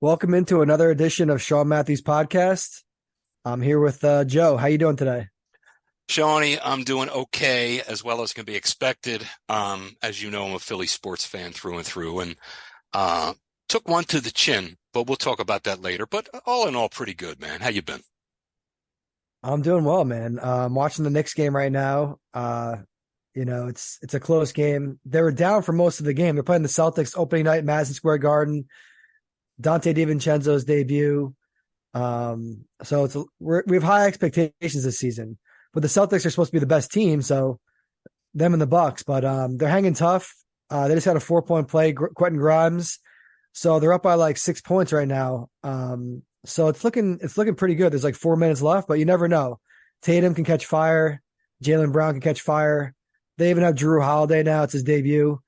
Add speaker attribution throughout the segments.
Speaker 1: Welcome into another edition of Sean Matthews Podcast. I'm here with Joe. How you doing today?
Speaker 2: Shawnee, I'm doing okay, as well as can be expected. As you know, I'm a Philly sports fan through and through, and took one to the chin, but we'll talk about that later. But all in all, pretty good, man. How you been?
Speaker 1: I'm doing well, man. I'm watching the Knicks game right now. It's a close game. They were down for most of the game. They're playing the Celtics opening night, Madison Square Garden. Dante DiVincenzo's debut. We have high expectations this season. But the Celtics are supposed to be the best team, so them and the Bucks. But they're hanging tough. They just had a 4-point play, Quentin Grimes, so they're up by like 6 points right now. So it's looking pretty good. There's like 4 minutes left, but you never know. Tatum can catch fire. Jaylen Brown can catch fire. They even have Drew Holiday now. It's his debut.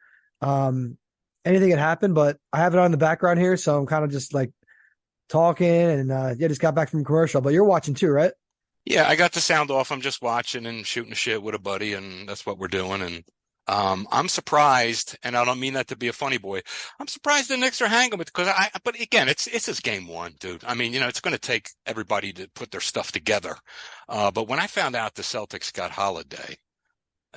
Speaker 1: Anything can happen, but I have it on the background here, so I'm kind of just like talking and just got back from commercial. But you're watching too, right?
Speaker 2: Yeah, I got the sound off. I'm just watching and shooting the shit with a buddy, and that's what we're doing. And I'm surprised, and I don't mean that to be a funny boy. I'm surprised the Knicks are hanging with because but again, it's just game one, dude. I mean, it's going to take everybody to put their stuff together. But when I found out the Celtics got Holiday,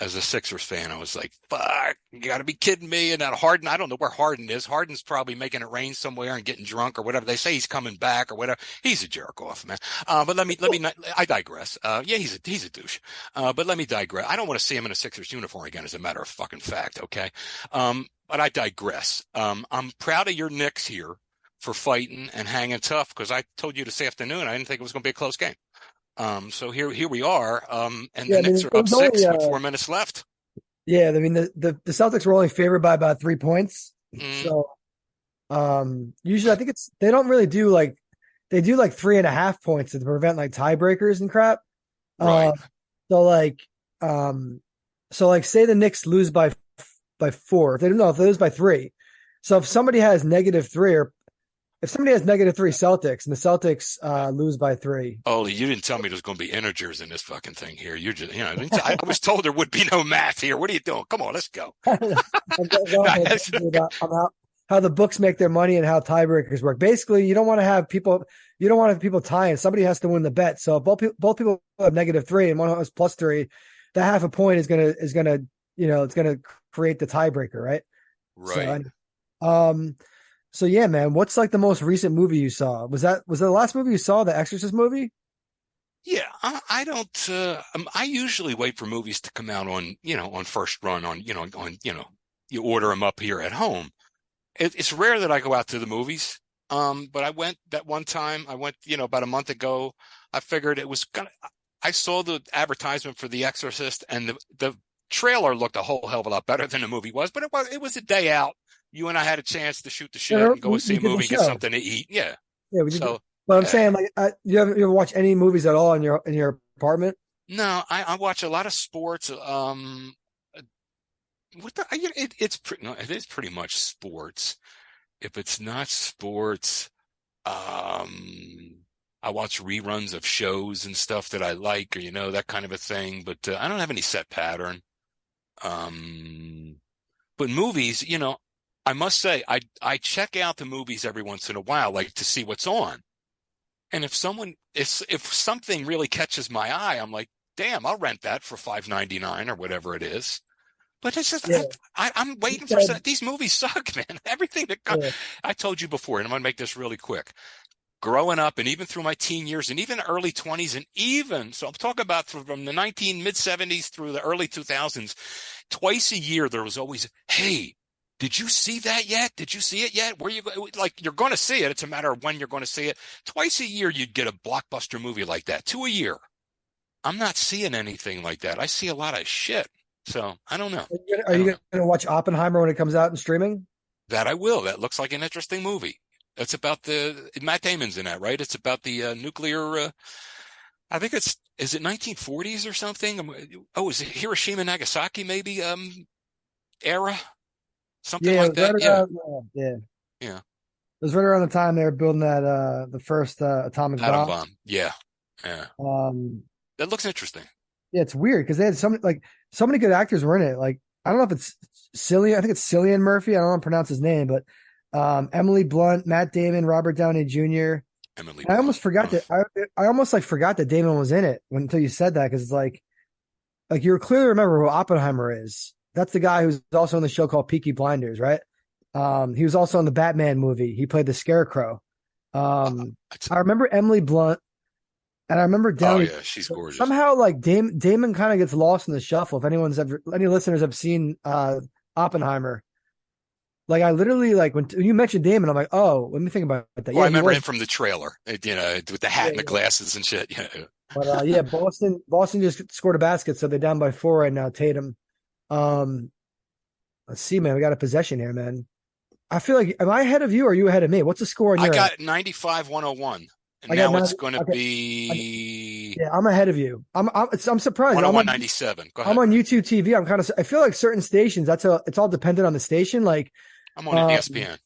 Speaker 2: as a Sixers fan, I was like, fuck, you got to be kidding me. And that Harden, I don't know where Harden is. Harden's probably making it rain somewhere and getting drunk or whatever. They say he's coming back or whatever. He's a jerk off, man. But let me not, I digress. Yeah, he's a douche. But let me digress. I don't want to see him in a Sixers uniform again, as a matter of fucking fact. Okay. But I digress. I'm proud of your Knicks here for fighting and hanging tough because I told you this afternoon, I didn't think it was going to be a close game. So here we are, and the Knicks are up six with 4 minutes left.
Speaker 1: Yeah, I mean the Celtics were only favored by about 3 points. So usually I think they don't really do they do like 3.5 points to prevent like tiebreakers and crap.
Speaker 2: Right.
Speaker 1: So say the Knicks lose by 4. If they lose by 3. So if somebody has -3 or if somebody has -3 Celtics and the Celtics lose by 3.
Speaker 2: Oh, you didn't tell me there's going to be integers in this fucking thing here. You just, I was told there would be no math here. What are you doing? Come on, let's go.
Speaker 1: About how the books make their money and how tiebreakers work. Basically, you don't want to have people tying. Somebody has to win the bet. So if both people have -3 and one has +3, that half a point is gonna it's gonna create the tiebreaker, right?
Speaker 2: Right.
Speaker 1: So yeah, man, what's like the most recent movie you saw? Was the last movie you saw, the Exorcist movie?
Speaker 2: Yeah, I don't. I usually wait for movies to come out on first run you order them up here at home. It's rare that I go out to the movies. But I went that one time. I went, about a month ago. I figured it was gonna. I saw the advertisement for The Exorcist, and the trailer looked a whole hell of a lot better than the movie was. But it was a day out. You and I had a chance to shoot the shit and go see a movie and get something to eat. Yeah.
Speaker 1: Yeah, we did. But I'm saying, you ever watch any movies at all in your apartment?
Speaker 2: No, I watch a lot of sports. It is pretty much sports. If it's not sports, I watch reruns of shows and stuff that I like, or that kind of a thing. But I don't have any set pattern. But movies, I must say, I check out the movies every once in a while, like to see what's on. And if something really catches my eye, I'm like, damn, I'll rent that for $5.99 or whatever it is. But it's just, yeah. I'm waiting for these movies suck, man. Everything that I told you before, and I'm going to make this really quick. Growing up, and even through my teen years, and even early 20s, so I'm talking about from the mid-70s through the early 2000s, twice a year there was always, hey, did you see that yet? Did you see it yet? Where you you're going to see it. It's a matter of when you're going to see it. Twice a year, you'd get a blockbuster movie like that. 2 a year. I'm not seeing anything like that. I see a lot of shit. So I don't know.
Speaker 1: Are you going to watch Oppenheimer when it comes out in streaming?
Speaker 2: That I will. That looks like an interesting movie. It's about Matt Damon's in that, right? It's about the nuclear. I think is it 1940s or something? Oh, is it Hiroshima, Nagasaki, maybe era? Something like that.
Speaker 1: Yeah. It was right around the time they were building that the first atomic bomb.
Speaker 2: Yeah. That looks interesting.
Speaker 1: Yeah, it's weird because they had so many good actors were in it. Like, I don't know if it's Cillian. I think it's Cillian Murphy. I don't know how to pronounce his name, but Emily Blunt, Matt Damon, Robert Downey Jr.
Speaker 2: Emily
Speaker 1: I
Speaker 2: Blunt.
Speaker 1: almost forgot that I almost like forgot that Damon was in it until you said that because it's like you clearly remember who Oppenheimer is. That's the guy who's also in the show called Peaky Blinders, right? He was also in the Batman movie. He played the Scarecrow. Um,
Speaker 2: It's-
Speaker 1: I remember Emily Blunt, and I remember
Speaker 2: oh
Speaker 1: Downey.
Speaker 2: yeah, she's gorgeous.
Speaker 1: Somehow, like Damon kind of gets lost in the shuffle. If any listeners have seen Oppenheimer, like I literally like when you mentioned Damon, I'm like, oh, let me think about that.
Speaker 2: Well, I
Speaker 1: Yeah, he
Speaker 2: remember
Speaker 1: was.
Speaker 2: him from the trailer, with the hat
Speaker 1: Yeah,
Speaker 2: and the
Speaker 1: yeah.
Speaker 2: glasses and shit. Yeah.
Speaker 1: But yeah, Boston just scored a basket, so they're down by 4 right now. Tatum. Um, let's see, man. We got a possession here, man. I feel like, am I ahead of you or are you ahead of me? What's the score on
Speaker 2: I
Speaker 1: your end?
Speaker 2: got 95-101, and
Speaker 1: I got
Speaker 2: now
Speaker 1: nine.
Speaker 2: it's going to
Speaker 1: Okay,
Speaker 2: be
Speaker 1: yeah, I'm ahead of you. I'm surprised.
Speaker 2: 101.97. Go
Speaker 1: I'm
Speaker 2: ahead.
Speaker 1: on YouTube TV. I feel like certain stations. It's all dependent on the station.
Speaker 2: I'm on
Speaker 1: Um,
Speaker 2: ESPN.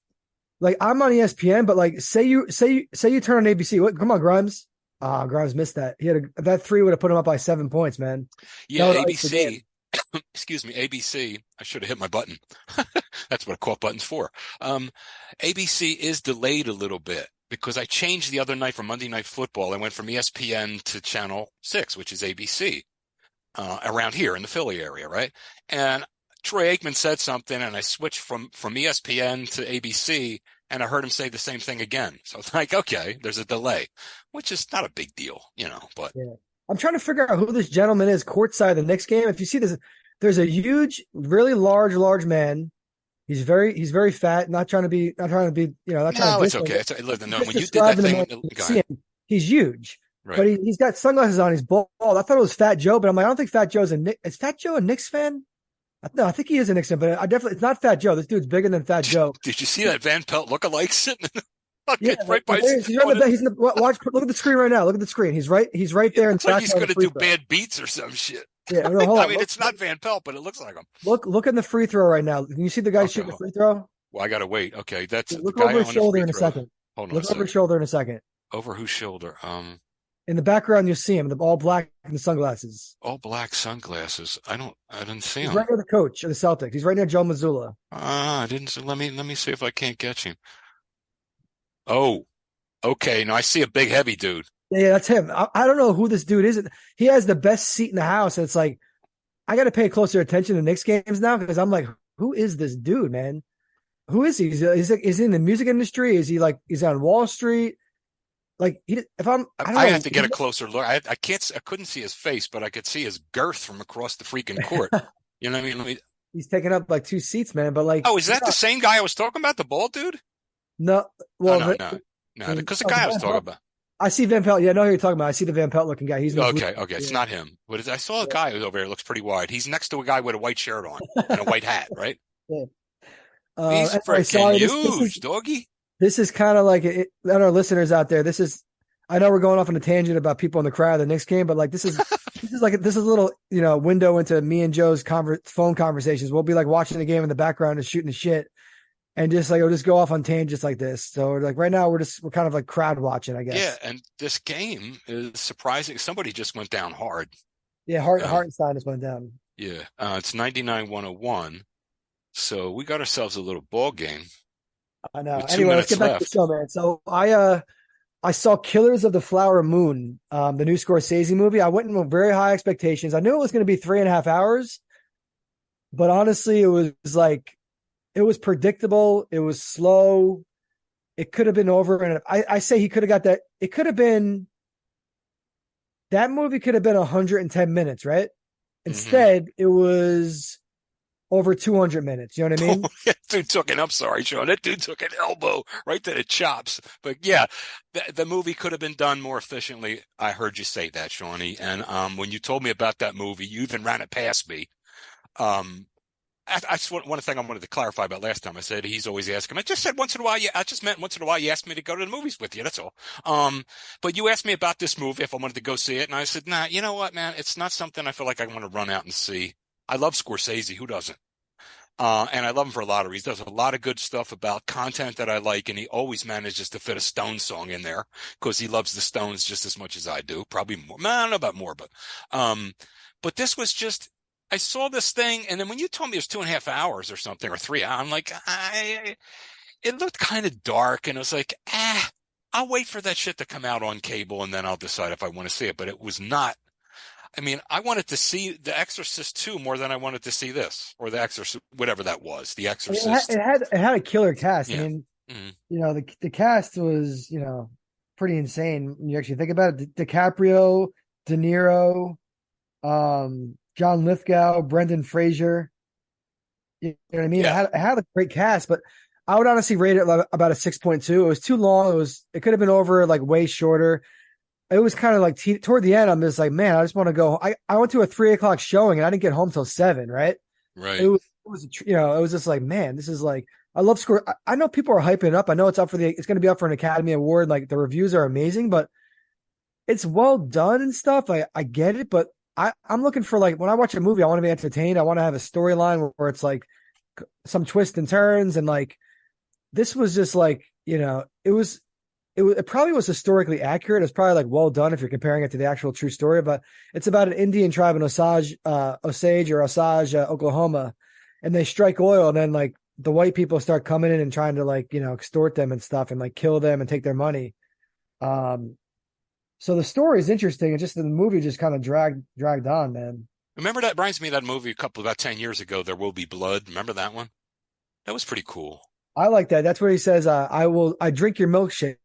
Speaker 1: like I'm on ESPN, but like say you turn on ABC. What? Come on, Grimes. Grimes missed that. That three would have put him up by 7 points, man. That
Speaker 2: Yeah,
Speaker 1: would have iced the game.
Speaker 2: ABC. Excuse me, ABC. I should have hit my button. That's what a cough button's for. Um, ABC is delayed a little bit because I changed the other night for Monday Night Football. I went from ESPN to Channel 6, which is ABC, around here in the Philly area, right? And Troy Aikman said something, and I switched from ESPN to ABC, and I heard him say the same thing again. So it's like, okay, there's a delay, which is not a big deal, but
Speaker 1: Yeah. I'm trying to figure out who this gentleman is courtside of the Knicks game. If you see this, there's a huge, really large man. He's very fat. Not trying to
Speaker 2: no, it's
Speaker 1: diss him.
Speaker 2: okay. Listen, no,
Speaker 1: Just
Speaker 2: when you did that
Speaker 1: describing the
Speaker 2: thing,
Speaker 1: man. You
Speaker 2: go
Speaker 1: see
Speaker 2: ahead.
Speaker 1: him. He's huge, but
Speaker 2: Right.
Speaker 1: he's got sunglasses on. He's bald. I thought it was Fat Joe, but I'm like, I don't think Fat Joe's a Knicks. Is Fat Joe a Knicks fan? No, I think he is a Knicks fan, but I definitely it's not Fat Joe. This dude's bigger than Fat Joe.
Speaker 2: Did you see that Van Pelt lookalike sitting
Speaker 1: Yeah,
Speaker 2: right by
Speaker 1: there he is. He's right in the, he's in the watch. Look at the screen right now. Look at the screen. He's right
Speaker 2: It
Speaker 1: there in the
Speaker 2: looks like he's
Speaker 1: background of
Speaker 2: going
Speaker 1: the
Speaker 2: to
Speaker 1: free
Speaker 2: do
Speaker 1: throw.
Speaker 2: bad beats or some shit.
Speaker 1: Yeah, no, hold
Speaker 2: I
Speaker 1: on.
Speaker 2: mean, it's not Van Pelt, but it looks like him.
Speaker 1: Look in the free throw right now. Can you see the guy
Speaker 2: Okay.
Speaker 1: shooting the free throw?
Speaker 2: Well, I got to wait. Okay. That's the
Speaker 1: Look
Speaker 2: guy
Speaker 1: over his
Speaker 2: on the
Speaker 1: shoulder
Speaker 2: free
Speaker 1: in a
Speaker 2: throw.
Speaker 1: second.
Speaker 2: Hold on a
Speaker 1: Look over
Speaker 2: sec.
Speaker 1: his shoulder in a second.
Speaker 2: Over whose shoulder?
Speaker 1: In the background, you'll see him, the all black and the sunglasses.
Speaker 2: All black sunglasses. I didn't see
Speaker 1: He's
Speaker 2: him.
Speaker 1: right near the coach of the Celtics. He's right near Joe Mazzulla.
Speaker 2: I didn't see. Let me see if I can't catch him. Oh, okay. Now I see a big heavy dude.
Speaker 1: Yeah, that's him. I don't know who this dude is. He has the best seat in the house. And it's like, I got to pay closer attention to Knicks games now because I'm like, who is this dude, man? Who is he? Is he in the music industry? Is he on Wall Street? Like, if I don't
Speaker 2: I
Speaker 1: know.
Speaker 2: have to get a closer look. I couldn't see his face, but I could see his girth from across the freaking court. You know what I mean?
Speaker 1: He's taking up like two seats, man. But like,
Speaker 2: Oh, is that the same guy I was talking about? The bald dude?
Speaker 1: no,
Speaker 2: Oh,
Speaker 1: well,
Speaker 2: no. Because the guy I was talking about.
Speaker 1: I see Van Pelt. Yeah, I know who you're talking about. I see the Van Pelt looking guy. He's in the blue.
Speaker 2: Okay. It's
Speaker 1: Yeah.
Speaker 2: not him. I saw a guy who's over there. Looks pretty wide. He's next to a guy with a white shirt on and a white hat, right?
Speaker 1: Yeah.
Speaker 2: He's
Speaker 1: Anyway,
Speaker 2: freaking
Speaker 1: sorry.
Speaker 2: huge, doggy.
Speaker 1: This is kind of like and our listeners out there. I know we're going off on a tangent about people in the crowd of the Knicks game, but like this is a little window into me and Joe's phone conversations. We'll be like watching the game in the background and shooting the shit, and we'll just go off on tangents like this. So like right now we're kind of like crowd watching, I guess.
Speaker 2: Yeah, and this game is surprising. Somebody just went down hard.
Speaker 1: Yeah, Hartenstein just went down.
Speaker 2: Yeah, it's 99-101. So we got ourselves a little ball game.
Speaker 1: I know.
Speaker 2: With 2
Speaker 1: Anyway, let's
Speaker 2: minutes
Speaker 1: get back to the
Speaker 2: left.
Speaker 1: show, man. So I saw Killers of the Flower Moon, the new Scorsese movie. I went in with very high expectations. I knew it was going to be 3.5 hours, but honestly, it was predictable. It was slow. It could have been over. And I say he could have got that. That movie could have been 110 minutes, right? Instead, it was over 200 minutes. You know what I mean?
Speaker 2: That dude I'm sorry, Sean. That dude took an elbow right to the chops. But yeah, the movie could have been done more efficiently. I heard you say that, Shawnee. And when you told me about that movie, you even ran it past me. That's one thing I wanted to clarify about last time. I said he's always asking. I just said once in a while. Yeah, I just meant once in a while you asked me to go to the movies with you. That's all. But you asked me about this movie if I wanted to go see it, and I said, nah. You know what, man? It's not something I feel like I want to run out and see. I love Scorsese. Who doesn't? And I love him for a lot of reasons. He does a lot of good stuff about content that I like, and he always manages to fit a Stones song in there because he loves the Stones just as much as I do. Probably more. I don't know about more, but this was just. I saw this thing, and then when you told me it was 2.5 hours or something, or 3 hours, I'm like, it looked kind of dark, and I was like, I'll wait for that shit to come out on cable, and then I'll decide if I want to see it. But it was not. I mean, I wanted to see The Exorcist 2 more than I wanted to see this, or The Exorcist, whatever that was, The
Speaker 1: I mean,
Speaker 2: Exorcist.
Speaker 1: it had a killer cast. I
Speaker 2: Yeah.
Speaker 1: mean,
Speaker 2: Mhm.
Speaker 1: the cast was, pretty insane when you actually think about it. DiCaprio, De Niro, John Lithgow, Brendan Fraser. You know what I mean?
Speaker 2: Yeah.
Speaker 1: It had a great cast, but I would honestly rate it like about a 6.2. It was too long. It could have been over like way shorter. It was kind of like toward the end, I'm just like, man, I just want to go. I went to a 3 o'clock showing and I didn't get home till 7, right?
Speaker 2: Right.
Speaker 1: It was just like, man, this is like, I love score. I know people are hyping it up. I know it's going to be up for an Academy Award. Like the reviews are amazing, but it's well done and stuff. I get it, but I'm looking for like, when I watch a movie, I want to be entertained. I want to have a storyline where it's like some twists and turns. And like, this was just like, it probably was historically accurate. It's probably like well done if you're comparing it to the actual true story, but it's about an Indian tribe in Osage, Oklahoma, and they strike oil, and then like the white people start coming in and trying to like, extort them and stuff and like kill them and take their money. Um, so the story is interesting. It's just the movie just kind of dragged on, man.
Speaker 2: Remember that reminds me of that movie about 10 years ago, There Will Be Blood. Remember that one? That was pretty cool.
Speaker 1: I like that. That's where he says, I drink your milkshake.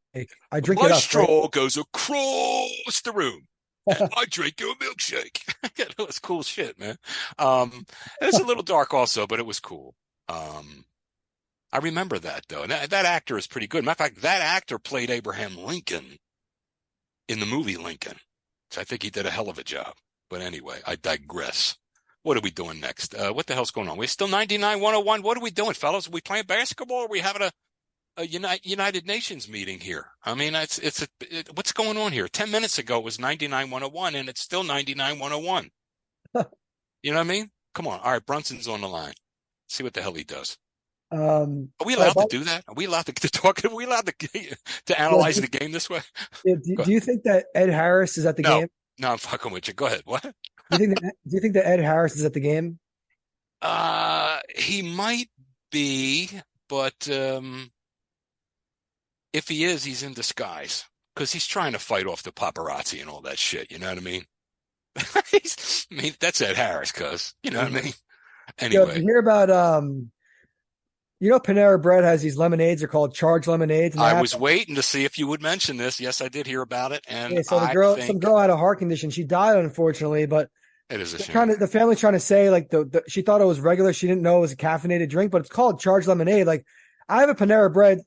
Speaker 1: I drink it
Speaker 2: My
Speaker 1: up, right?
Speaker 2: straw goes across the room. And I drink your milkshake. That was cool shit, man. It's a little dark also, but it was cool. I remember that though. And that actor is pretty good. Matter of fact, that actor played Abraham Lincoln in the movie Lincoln. So I think he did a hell of a job. But anyway, I digress. What are we doing next? What the hell's going on? We're still 99-101. What are we doing, fellas? Are we playing basketball? Or are we having a United Nations meeting here? I mean, what's going on here? 10 minutes ago it was 99-101, and it's still 99-101. You know what I mean? Come on. All right, Brunson's on the line. See what the hell he does. Are we allowed to do that? Are we allowed to talk? Are we allowed to analyze the game this way?
Speaker 1: Yeah, do you think that Ed Harris is at the
Speaker 2: No,
Speaker 1: game?
Speaker 2: no, I'm fucking with you. Go ahead. What?
Speaker 1: Do you think that Ed Harris is at the game?
Speaker 2: He might be, but if he is, he's in disguise because he's trying to fight off the paparazzi and all that shit. You know what I mean? That's Ed Harris, cuz you know what I mean.
Speaker 1: Yo, did
Speaker 2: Anyway,
Speaker 1: you hear about Panera Bread has these lemonades, they're called charged lemonades, and
Speaker 2: I was waiting to see if you would mention this. Yes, I did hear about it, and
Speaker 1: yeah, so some
Speaker 2: I think
Speaker 1: girl had a heart condition. She died unfortunately, but
Speaker 2: it is a shame.
Speaker 1: the family's trying to say like she thought it was regular. She didn't know it was a caffeinated drink, but it's called charged lemonade. Like I have a Panera Bread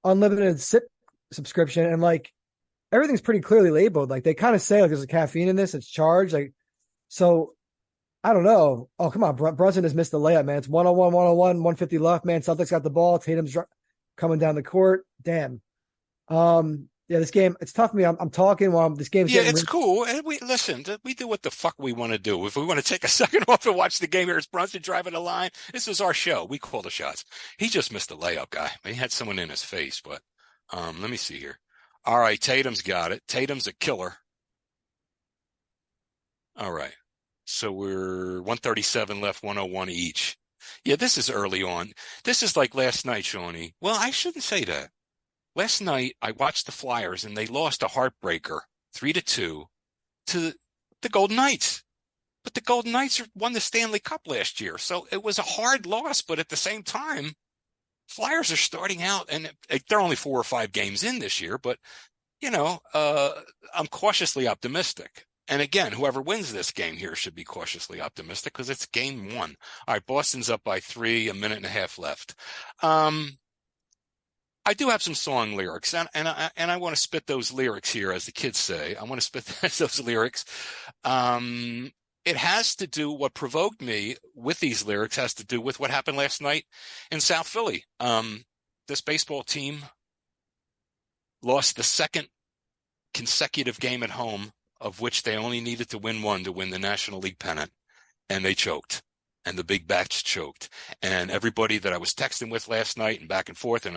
Speaker 1: unlimited sip subscription, and like everything's pretty clearly labeled. Like they kind of say like there's a caffeine in this, it's charged. Like so I don't know. Oh, come on. Brunson just missed the layup, man. It's 101, 101, 150 left, man. Celtics got the ball. Tatum's coming down the court. Damn. Yeah, this game, it's tough for me. I'm talking while this game's
Speaker 2: Yeah,
Speaker 1: getting
Speaker 2: it's cool. And we do what the fuck we want to do. If we want to take a second off and watch the game here, it's Brunson driving the line. This is our show. We call the shots. He just missed the layup, guy. He had someone in his face, but let me see here. All right, Tatum's got it. Tatum's a killer. All right. So we're 137 left, 101 each. Yeah, this is early on. This is like last night, Shawnee. Well, I shouldn't say that. Last night, I watched the Flyers, and they lost a heartbreaker, 3-2, to the Golden Knights. But the Golden Knights won the Stanley Cup last year, so it was a hard loss. But at the same time, Flyers are starting out, and they're only 4 or 5 games in this year. But I'm cautiously optimistic. And again, whoever wins this game here should be cautiously optimistic because it's game 1. All right, Boston's up by 3, a minute and a half left. I do have some song lyrics, and I want to spit those lyrics here, as the kids say. I want to spit those lyrics. It has to do, what provoked me with these lyrics has to do with what happened last night in South Philly. This baseball team lost the second consecutive game at home, of which they only needed to win one to win the National League pennant, and they choked. And the big bats choked. And everybody that I was texting with last night and back and forth, and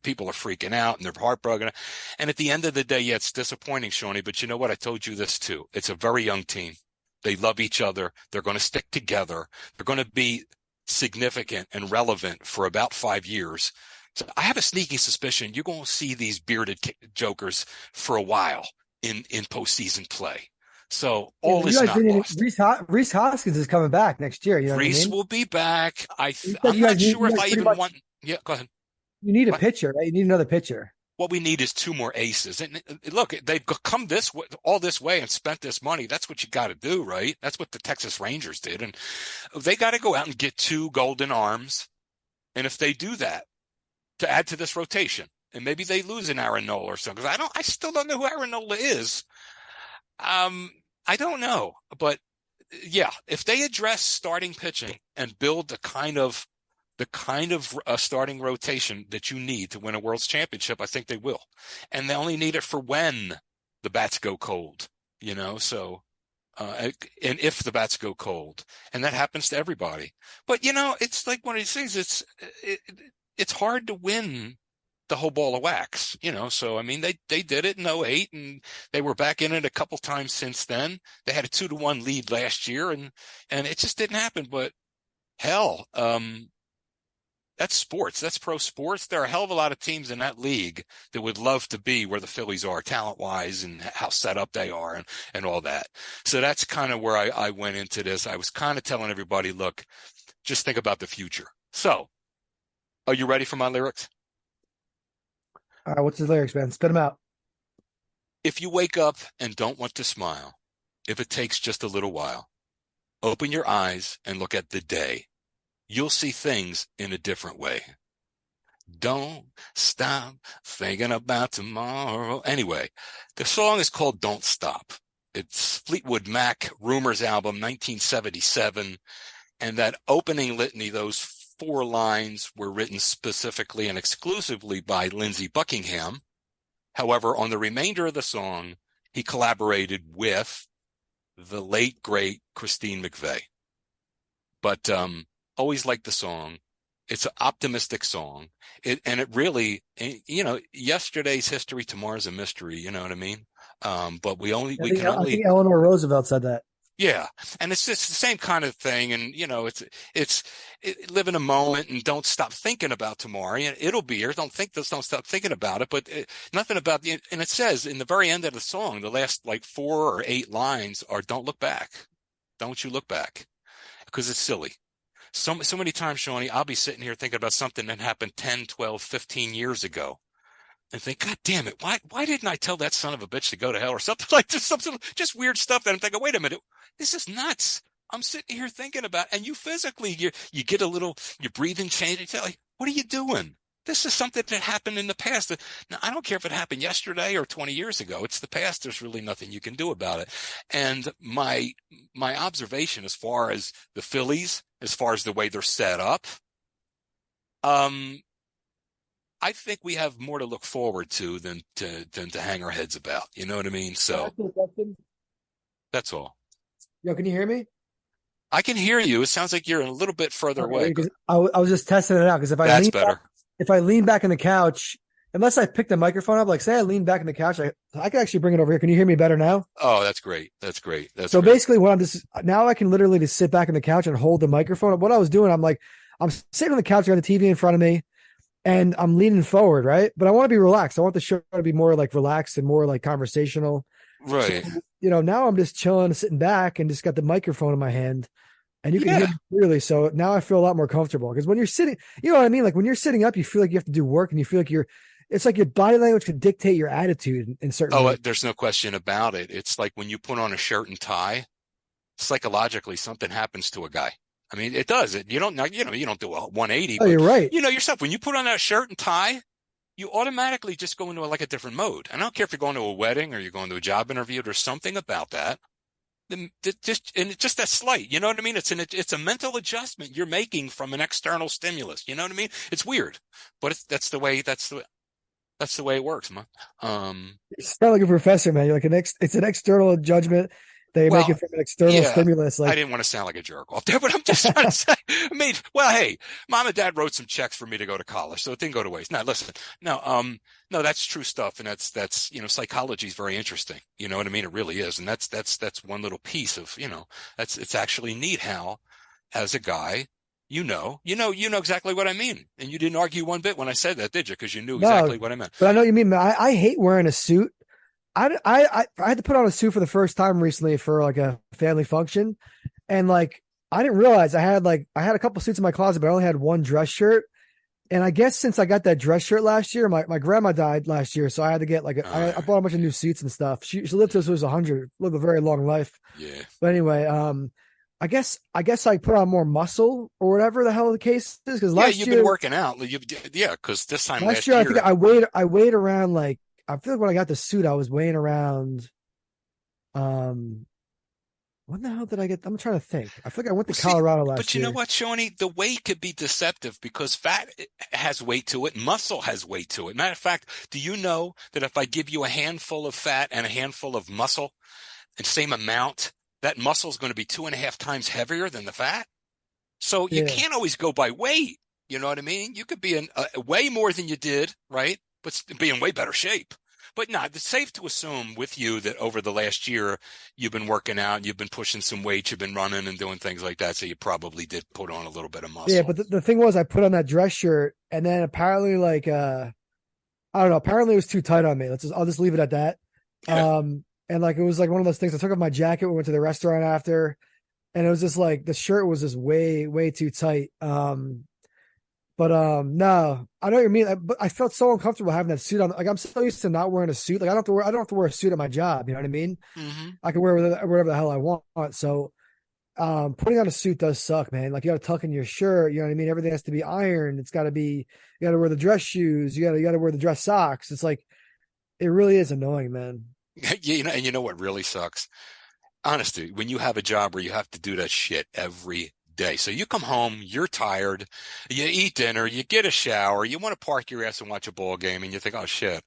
Speaker 2: people are freaking out and they're heartbroken. And at the end of the day, yeah, it's disappointing, Shawnee, but you know what? I told you this too. It's a very young team. They love each other. They're going to stick together. They're going to be significant and relevant for about 5 years. So I have a sneaking suspicion you're going to see these bearded jokers for a while in postseason play. So
Speaker 1: Yeah,
Speaker 2: all
Speaker 1: but you
Speaker 2: is
Speaker 1: guys
Speaker 2: not
Speaker 1: didn't.
Speaker 2: lost.
Speaker 1: Reese Hoskins is coming back next year. You know what I
Speaker 2: Reese
Speaker 1: mean?
Speaker 2: will be back.
Speaker 1: You said
Speaker 2: I'm not sure
Speaker 1: you
Speaker 2: if
Speaker 1: guys
Speaker 2: I
Speaker 1: pretty
Speaker 2: even
Speaker 1: much
Speaker 2: want. Yeah, go ahead.
Speaker 1: you need a
Speaker 2: What?
Speaker 1: pitcher, right? You need another pitcher.
Speaker 2: What we need is two more aces. And look, they've come this way, all this way and spent this money. That's what you got to do, right? That's what the Texas Rangers did, and they got to go out and get two golden arms. And if they do that, to add to this rotation, and maybe they lose an Aaron Nola or something, because I still don't know who Aaron Nola is. I don't know, but yeah, if they address starting pitching and build the kind of starting rotation that you need to win a World's Championship, I think they will. And they only need it for when the bats go cold, so, and if the bats go cold, and that happens to everybody. But, it's like one of these things, it's hard to win the whole ball of wax, so I mean, they did it in '08 and they were back in it a couple times since then. They had a 2-1 lead last year and it just didn't happen. But hell, that's sports. That's pro sports. There are a hell of a lot of teams in that league that would love to be where the Phillies are talent wise and how set up they are and all that. So that's kind of where I went into this. I was kind of telling everybody, look, just think about the future. So are you ready for my lyrics?
Speaker 1: All right, what's his lyrics, man? Spit him out.
Speaker 2: If you wake up and don't want to smile, if it takes just a little while, open your eyes and look at the day. You'll see things in a different way. Don't stop thinking about tomorrow. Anyway, the song is called Don't Stop. It's Fleetwood Mac, Rumors album, 1977. And that opening litany, those 4 lines were written specifically and exclusively by Lindsey Buckingham. However, on the remainder of the song, he collaborated with the late, great Christine McVie. But always liked the song. It's an optimistic song. And it really, yesterday's history, tomorrow's a mystery. You know what I mean? But we can
Speaker 1: I
Speaker 2: only,
Speaker 1: think Eleanor Roosevelt said that.
Speaker 2: yeah. And it's just the same kind of thing. And, it's live in a moment and don't stop thinking about tomorrow. It'll be here. Don't stop thinking about it. But nothing about and it says in the very end of the song, the last like 4 or 8 lines are don't look back. Don't you look back, because it's silly. So many times, Shawnee, I'll be sitting here thinking about something that happened 10, 12, 15 years ago and think, God damn it, why didn't I tell that son of a bitch to go to hell or something like this, something just weird stuff that I'm thinking, wait a minute, this is nuts. I'm sitting here thinking about, and you physically, you get a little, your breathing change. You tell, like, what are you doing? This is something that happened in the past. Now, I don't care if it happened yesterday or 20 years ago. It's the past. There's really nothing you can do about it. And my observation as far as the Phillies, as far as the way they're set up, I think we have more to look forward to than to hang our heads about. You know what I mean? So that's all.
Speaker 1: Yo, can you hear me?
Speaker 2: I can hear you. It sounds like you're a little bit further away, but
Speaker 1: I was just testing it out because
Speaker 2: that's better.
Speaker 1: if I lean back in the couch, unless I pick the microphone up, like say I lean back in the couch, I can actually bring it over here. Can you hear me better now?
Speaker 2: Oh, that's great. That's great.
Speaker 1: So basically, what I'm just now I can literally just sit back in the couch and hold the microphone. What I was doing, I'm sitting on the couch, I got the TV in front of me, and I'm leaning forward, right? But I want to be relaxed. I want the show to be more like relaxed and more like conversational.
Speaker 2: Right.
Speaker 1: So, now I'm just chilling, sitting back, and just got the microphone in my hand, and you can hear me clearly. So now I feel a lot more comfortable because when you're sitting, you know what I mean? Like when you're sitting up, you feel like you have to do work, and you feel like it's like your body language can dictate your attitude in certain ways.
Speaker 2: There's no question about it. It's like when you put on a shirt and tie, psychologically something happens to a guy. I mean, it does. You don't do a 180.
Speaker 1: Oh,
Speaker 2: but
Speaker 1: you're right.
Speaker 2: Yourself, when you put on that shirt and tie, you automatically just go into a different mode. And I don't care if you're going to a wedding or you're going to a job interview. There's something about that. It's just that slight, you know what I mean? It's a mental adjustment you're making from an external stimulus. You know what I mean? It's weird, but that's the way it works, man.
Speaker 1: You sound like a professor, man. You're like it's an external judgment. They make it from an external stimulus.
Speaker 2: I didn't want to sound like a jerk off there, but I'm just trying to say, hey, mom and dad wrote some checks for me to go to college, so it didn't go to waste. Now, listen, no, that's true stuff. And that's, psychology is very interesting. You know what I mean? It really is. And that's one little piece of, it's actually neat how, as a guy, You know exactly what I mean. And you didn't argue one bit when I said that, did you? Because you knew
Speaker 1: No,
Speaker 2: exactly what I meant.
Speaker 1: but I know what you mean. I hate wearing a suit. I had to put on a suit for the first time recently for like a family function, and like I didn't realize I had a couple suits in my closet, but I only had one dress shirt. And I guess since I got that dress shirt last year, my grandma died last year, so I had to get I bought a bunch of new suits and stuff. She lived till she was 100, lived a very long life.
Speaker 2: Yeah.
Speaker 1: But anyway, I guess I put on more muscle or whatever the hell the case is because
Speaker 2: Yeah, you've been working out. Yeah, because this time
Speaker 1: last
Speaker 2: last
Speaker 1: year I think
Speaker 2: year,
Speaker 1: I weighed around like I feel like when I got the suit I was weighing around um when the hell did I get? I'm trying to think. I feel like I went to
Speaker 2: well, see,
Speaker 1: Colorado
Speaker 2: but
Speaker 1: last
Speaker 2: you know
Speaker 1: year.
Speaker 2: what, Shawnee? The weight could be deceptive because fat has weight to it, muscle has weight to it. Matter of fact, do you know that if I give you a handful of fat and a handful of muscle, and same amount, that muscle is going to be 2.5 times heavier than the fat? So you
Speaker 1: Yeah.
Speaker 2: can't always go by weight. You know what I mean? You could be in way more than you did, right? But be in way better shape. But no, it's safe to assume with you that over the last year, you've been working out, you've been pushing some weight, you've been running and doing things like that. So you probably did put on a little bit of
Speaker 1: Yeah,
Speaker 2: muscle.
Speaker 1: but the thing was I put on that dress shirt and then apparently I don't know, apparently it was too tight on me. I'll just leave it at that.
Speaker 2: Yeah.
Speaker 1: And like it was like one of those things. I took off my jacket, we went to the restaurant after, and it was just like the shirt was just way, way too tight. But no, I know what you mean. But I felt so uncomfortable having that suit on. Like I'm so used to not wearing a suit. Like I don't have to wear a suit at my job. You know what I mean?
Speaker 2: Hmm.
Speaker 1: I can wear whatever the hell I want. So putting on a suit does suck, man. Like you got to tuck in your shirt. You know what I mean? Everything has to be ironed. It's got to be. You got to wear the dress shoes. You got to wear the dress socks. It's like it really is annoying, man.
Speaker 2: And you know what really sucks? Honestly, when you have a job where you have to do that shit every day. So you come home, you're tired, you eat dinner, you get a shower, you want to park your ass and watch a ball game, and you think, oh shit,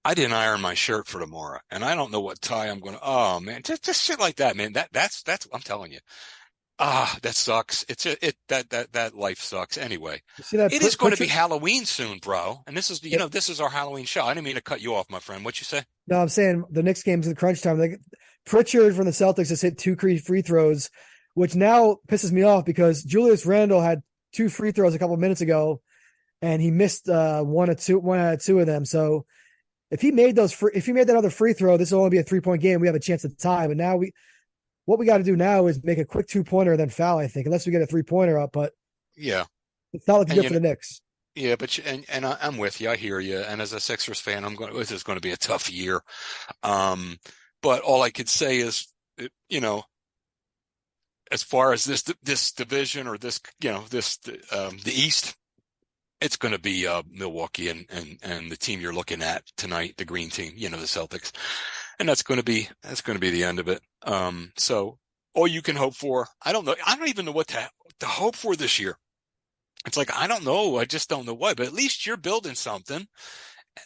Speaker 2: I didn't iron my shirt for tomorrow, and I don't know what tie I'm going to. Oh man, just shit like that, man. That's I'm telling you. That sucks. That life sucks. Anyway,
Speaker 1: You see that
Speaker 2: it is going to be
Speaker 1: Pritchard?
Speaker 2: Halloween soon, bro. And
Speaker 1: Yeah,
Speaker 2: this is our Halloween show. I didn't mean to cut you off, my friend. What you say?
Speaker 1: no, I'm saying the Knicks game's in crunch time. Like Pritchard from the Celtics has hit two free throws, which now pisses me off because Julius Randle had two free throws a couple minutes ago, and he missed one out of two of them. So if he made that other free throw, this will only be a 3-point game. We have a chance to tie. But now what we got to do now is make a quick 2-pointer and then foul. I think unless we get a 3-pointer up, but
Speaker 2: Yeah,
Speaker 1: it's not looking
Speaker 2: and
Speaker 1: good
Speaker 2: you
Speaker 1: for
Speaker 2: know,
Speaker 1: the Knicks.
Speaker 2: yeah, but I'm with you. I hear you. And as a Sixers fan, this is going to be a tough year. Um, but all I could say is, as far as this division or this, the East, it's going to be Milwaukee and the team you're looking at tonight, the green team, the Celtics, and that's going to be the end of it. So all you can hope for, I don't know, I don't even know what to hope for this year. It's like I don't know, I just don't know what, but at least you're building something,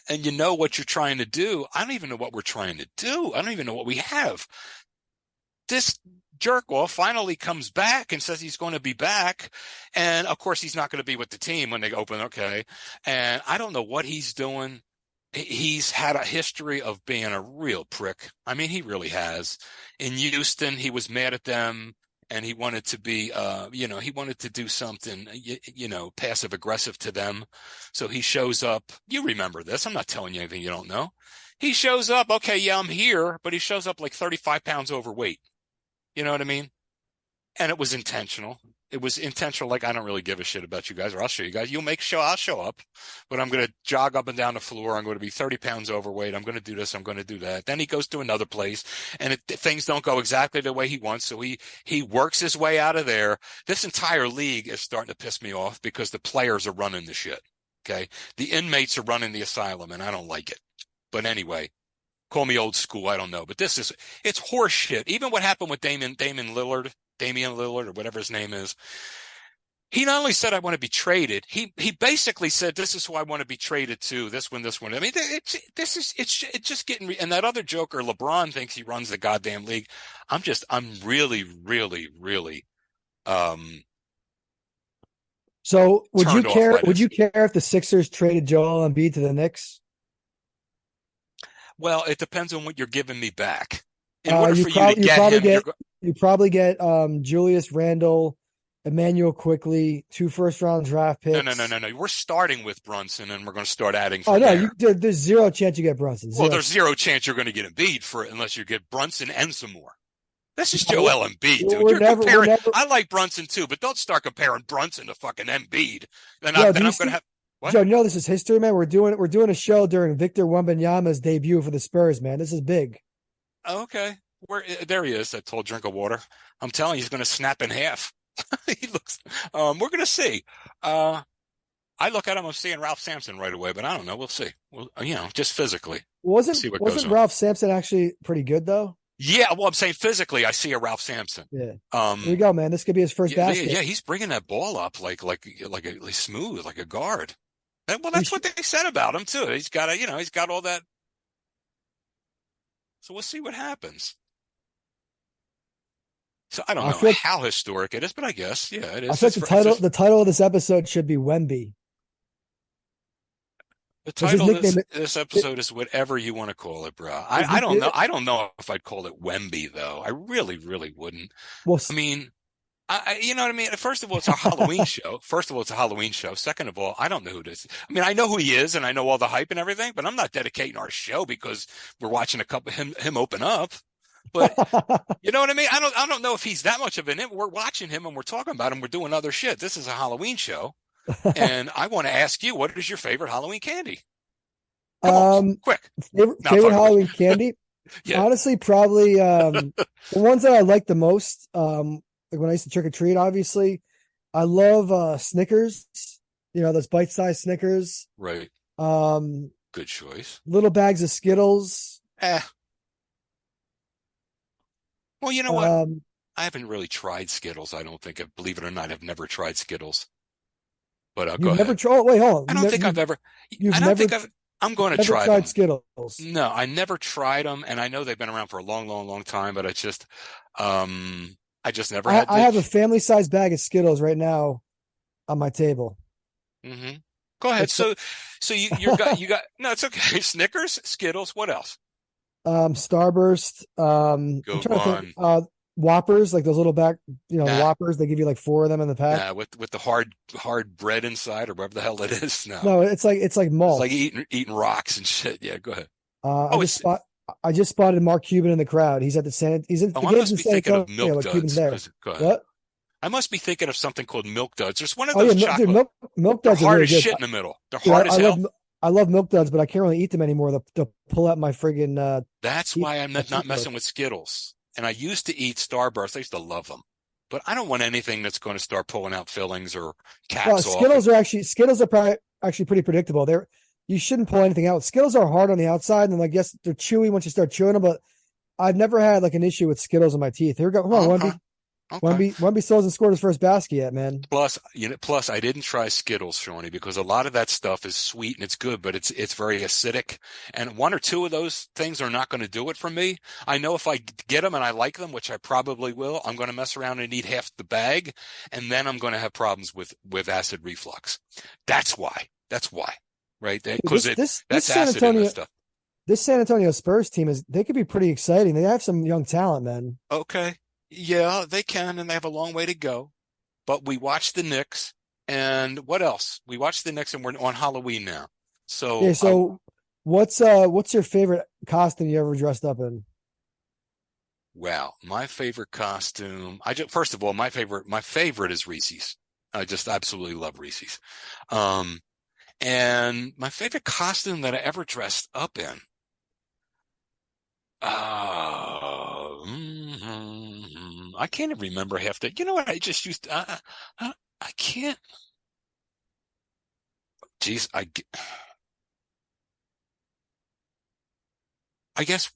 Speaker 2: and you know what you're trying to do. I don't even know what we're trying to do. I don't even know what we have. This jerk off finally comes back and says he's going to be back. And of course, he's not going to be with the team when they open. Okay. And I don't know what he's doing. He's had a history of being a real prick. I mean, he really has. In Houston, he was mad at them and he wanted to be, he wanted to do something, passive aggressive to them. So he shows up. You remember this. I'm not telling you anything you don't know. He shows up. Okay. Yeah, I'm here, but he shows up like 35 pounds overweight. You know what I mean? And it was intentional. It was intentional. Like, I don't really give a shit about you guys, or I'll show you guys. I'll show up, but I'm going to jog up and down the floor. I'm going to be 30 pounds overweight. I'm going to do this. I'm going to do that. Then he goes to another place and things don't go exactly the way he wants. So he works his way out of there. This entire league is starting to piss me off because the players are running the shit. Okay. The inmates are running the asylum and I don't like it. But anyway, call me old school. I don't know, but it's horse shit. Even what happened with Damian Lillard, or whatever his name is. He not only said, I want to be traded. He basically said, this is who I want to be traded to. This one. I mean, it's just getting, and that other joker, LeBron, thinks he runs the goddamn league. I'm really, really, really,
Speaker 1: So would you
Speaker 2: turned off
Speaker 1: care?
Speaker 2: by
Speaker 1: Would
Speaker 2: this.
Speaker 1: you care if the Sixers traded Joel Embiid to the Knicks?
Speaker 2: Well, it depends on what you're giving me back. In
Speaker 1: Uh,
Speaker 2: order
Speaker 1: you
Speaker 2: for you to
Speaker 1: probably you
Speaker 2: get
Speaker 1: probably
Speaker 2: him,
Speaker 1: get you probably get Julius Randle Emmanuel quickly, 2 first-round draft
Speaker 2: No, no, no,
Speaker 1: picks.
Speaker 2: no, no. We're starting with Brunson, and we're going to start adding
Speaker 1: Oh
Speaker 2: from
Speaker 1: no,
Speaker 2: there.
Speaker 1: there's zero chance you get Brunson.
Speaker 2: Well,
Speaker 1: Zero.
Speaker 2: there's zero chance you're going to get Embiid for it unless you get Brunson and some more. This is
Speaker 1: No,
Speaker 2: Joel Embiid, dude.
Speaker 1: we're
Speaker 2: You're
Speaker 1: never, we're
Speaker 2: comparing.
Speaker 1: never.
Speaker 2: I like Brunson too, but don't start comparing Brunson to fucking Embiid.
Speaker 1: Yo, do
Speaker 2: Then
Speaker 1: you
Speaker 2: I'm going to
Speaker 1: see,
Speaker 2: have what?
Speaker 1: Joe? You know this is history, man. We're doing a show during Victor Wembanyama's debut for the Spurs, man. This is big.
Speaker 2: Okay, where there he is. That tall drink of water. I'm telling you, he's going to snap in half. He looks. We're going to see. Uh, I look at him. I'm seeing Ralph Sampson right away, but I don't know. We'll see. Well, just physically,
Speaker 1: Wasn't
Speaker 2: see what goes
Speaker 1: wasn't
Speaker 2: on.
Speaker 1: Ralph Sampson actually pretty good though?
Speaker 2: Yeah, well, I'm saying physically, I see a Ralph Sampson.
Speaker 1: Yeah. Here we
Speaker 2: Um,
Speaker 1: go, man. This could be his first
Speaker 2: yeah,
Speaker 1: basket.
Speaker 2: yeah, he's bringing that ball up like smooth, like a guard. Well,
Speaker 1: He
Speaker 2: that's
Speaker 1: sh-
Speaker 2: what they said about him too. He's got all that. So we'll see what happens. So I don't
Speaker 1: I
Speaker 2: know
Speaker 1: feel
Speaker 2: how historic it is, but I guess yeah, it
Speaker 1: I
Speaker 2: is.
Speaker 1: feel like
Speaker 2: It's
Speaker 1: the title of this episode should be Wemby
Speaker 2: the
Speaker 1: because his
Speaker 2: title of
Speaker 1: nickname.
Speaker 2: this
Speaker 1: It,
Speaker 2: episode is whatever you want to call it, bro.
Speaker 1: his
Speaker 2: I
Speaker 1: nick,
Speaker 2: don't know. I don't know if I'd call it Wemby though. I really, really wouldn't.
Speaker 1: well,
Speaker 2: I mean, you know what I mean? First of all, it's a Halloween show. First of all, it's a Halloween show. Second of all, I don't know who this is. I mean, I know who he is and I know all the hype and everything, but I'm not dedicating our show because we're watching a couple him open up. But you know what I mean? I don't know if he's that much of an. We're watching him and we're talking about him. We're doing other shit. This is a Halloween show, and I want to ask you, what is your favorite Halloween candy? Come on,
Speaker 1: um,
Speaker 2: quick. Not
Speaker 1: favorite
Speaker 2: fucking with
Speaker 1: Halloween candy.
Speaker 2: you. Yeah.
Speaker 1: Honestly, probably the ones that I like the most. Like when I used to trick or treat, obviously, I love Snickers. You know those bite-sized Snickers.
Speaker 2: Right.
Speaker 1: Um,
Speaker 2: Good choice.
Speaker 1: little bags of Skittles.
Speaker 2: Eh. Well, you know what?
Speaker 1: Um,
Speaker 2: I haven't really tried Skittles. I don't think. Believe it or not, I've never tried Skittles. But go
Speaker 1: you've never
Speaker 2: ahead.
Speaker 1: tried. Oh, wait, hold on.
Speaker 2: I don't think I've ever.
Speaker 1: You've
Speaker 2: I don't
Speaker 1: never
Speaker 2: think I've. I'm going to
Speaker 1: never
Speaker 2: try
Speaker 1: tried
Speaker 2: them.
Speaker 1: Skittles.
Speaker 2: No, I never tried them, and I know they've been around for a long, long, long time. But I just never had
Speaker 1: I
Speaker 2: the.
Speaker 1: have a family-sized bag of Skittles right now on my table.
Speaker 2: Mm-hmm. Go ahead.
Speaker 1: It's
Speaker 2: So you got no, it's okay. Snickers, Skittles. What else?
Speaker 1: Starburst. I'm
Speaker 2: Good
Speaker 1: trying to think.
Speaker 2: one.
Speaker 1: Whoppers, like those little the
Speaker 2: Nah,
Speaker 1: Whoppers. They give you like 4 of them in the pack.
Speaker 2: nah. With the hard bread inside or whatever the hell it is. No,
Speaker 1: No, it's like
Speaker 2: it's like
Speaker 1: malt.
Speaker 2: eating rocks and shit. Yeah, go ahead.
Speaker 1: Uh, I
Speaker 2: Oh,
Speaker 1: just
Speaker 2: it's.
Speaker 1: spot I just spotted Mark Cuban in the crowd. He's at
Speaker 2: Oh,
Speaker 1: the
Speaker 2: I
Speaker 1: games
Speaker 2: must
Speaker 1: in
Speaker 2: be
Speaker 1: San
Speaker 2: thinking of
Speaker 1: Antonio,
Speaker 2: Milk
Speaker 1: but Cuban's
Speaker 2: Duds.
Speaker 1: there.
Speaker 2: Go ahead.
Speaker 1: What?
Speaker 2: I must be thinking of something called Milk Duds. There's one of
Speaker 1: Oh yeah,
Speaker 2: those
Speaker 1: dude,
Speaker 2: chocolate.
Speaker 1: milk
Speaker 2: They're
Speaker 1: duds are
Speaker 2: hard
Speaker 1: really
Speaker 2: as
Speaker 1: good.
Speaker 2: shit in the middle. They're
Speaker 1: Dude,
Speaker 2: hard as hell.
Speaker 1: I love milk duds, but I can't really eat them anymore. To pull out my friggin'
Speaker 2: That's why I'm
Speaker 1: my
Speaker 2: not
Speaker 1: teeth
Speaker 2: messing
Speaker 1: look.
Speaker 2: with Skittles. And I used to eat Starburst. I used to love them. But I don't want anything that's going to start pulling out fillings or
Speaker 1: Well,
Speaker 2: caps off.
Speaker 1: Skittles are probably actually pretty predictable. You shouldn't pull anything out. Skittles are hard on the outside, and I guess they're chewy once you start chewing them. But I've never had like an issue with Skittles in my teeth. Here we go. Come on,
Speaker 2: Okay.
Speaker 1: Wemby.
Speaker 2: Okay.
Speaker 1: Wemby still hasn't scored his first basket yet, man.
Speaker 2: Plus I didn't try Skittles, Shawnee, because a lot of that stuff is sweet and it's good, but it's very acidic. And one or two of those things are not going to do it for me. I know if I get them and I like them, which I probably will, I'm going to mess around and eat half the bag, and then I'm going to have problems with acid reflux. That's why. That's why. Right? Because
Speaker 1: This
Speaker 2: that's acid in this stuff.
Speaker 1: San Antonio Spurs team they could be pretty exciting. They have some young talent, man.
Speaker 2: Okay. Yeah, they can, and they have a long way to go. But we watched the Knicks, and what else? We watched the Knicks, and we're on Halloween now.
Speaker 1: Yeah.
Speaker 2: So,
Speaker 1: So what's your favorite costume you ever dressed up in?
Speaker 2: wow, my favorite costume. First of all, my favorite is Reese's. I just absolutely love Reese's. Um, and my favorite costume that I ever dressed up in. I can't even remember half the. You know what? I just used. I can't. Geez, I guess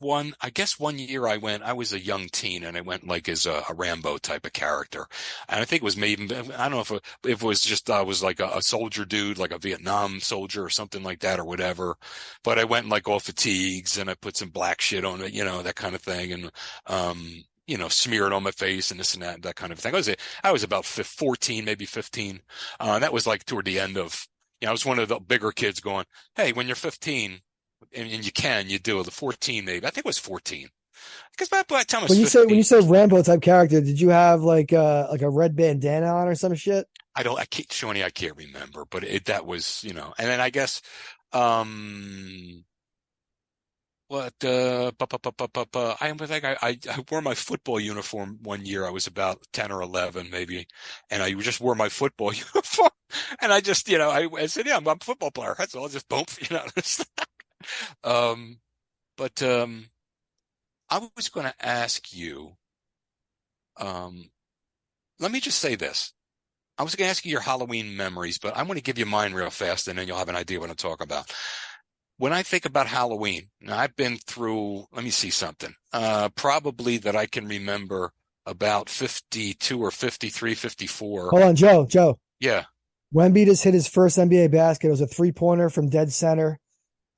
Speaker 2: one year I was a young teen and I went like as a Rambo type of character. And I think it was maybe, I don't know if it was just, I was like a soldier dude, like a Vietnam soldier or something like that or whatever. But I went like all fatigues and I put some black shit on it, that kind of thing. And, smear it on my face and this and that kind of thing. I was about 14, maybe 15. That was like toward the end of, I was one of the bigger kids going, hey, when you're 15, and you do the 14 maybe. I think it was 14. Because by the time I was
Speaker 1: When you
Speaker 2: 15,
Speaker 1: say Rambo type character, did you have like a red bandana on or some shit?
Speaker 2: I can't, Shawnee, I can't remember, but that was, and then I guess, um, what, I was like, I wore my football uniform one year. I was about 10 or 11, maybe. And I just wore my football uniform. And I just, I said, yeah, I'm a football player. That's all. Just boom, um, but, I was going to ask you, um, let me just say this. I was going to ask you your Halloween memories, but I'm going to give you mine real fast and then you'll have an idea what I'm talking about. When I think about Halloween, now I've been through, let me see something, probably that I can remember about 52 or 53, 54.
Speaker 1: Hold on, Joe.
Speaker 2: Yeah.
Speaker 1: Wemby just hit his first NBA basket. It was a 3-pointer from dead center,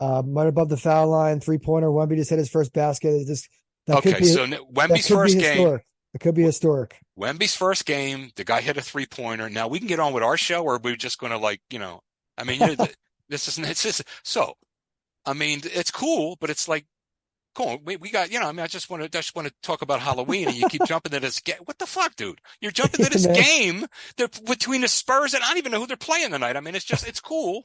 Speaker 1: right above the foul line. 3-pointer. Wemby just hit his first basket.
Speaker 2: Okay. So
Speaker 1: That
Speaker 2: Wemby's
Speaker 1: could be
Speaker 2: first game,
Speaker 1: historic. It could be historic.
Speaker 2: Wemby's first game, the guy hit a 3-pointer. Now we can get on with our show, or are we just going to I mean, this isn't, it's just, so, I mean, it's cool, but it's like, cool. We got, I mean, I just want to talk about Halloween and you keep jumping to this game. What the fuck, dude? You're jumping to this game. They're between the Spurs and I don't even know who they're playing tonight. I mean, it's cool,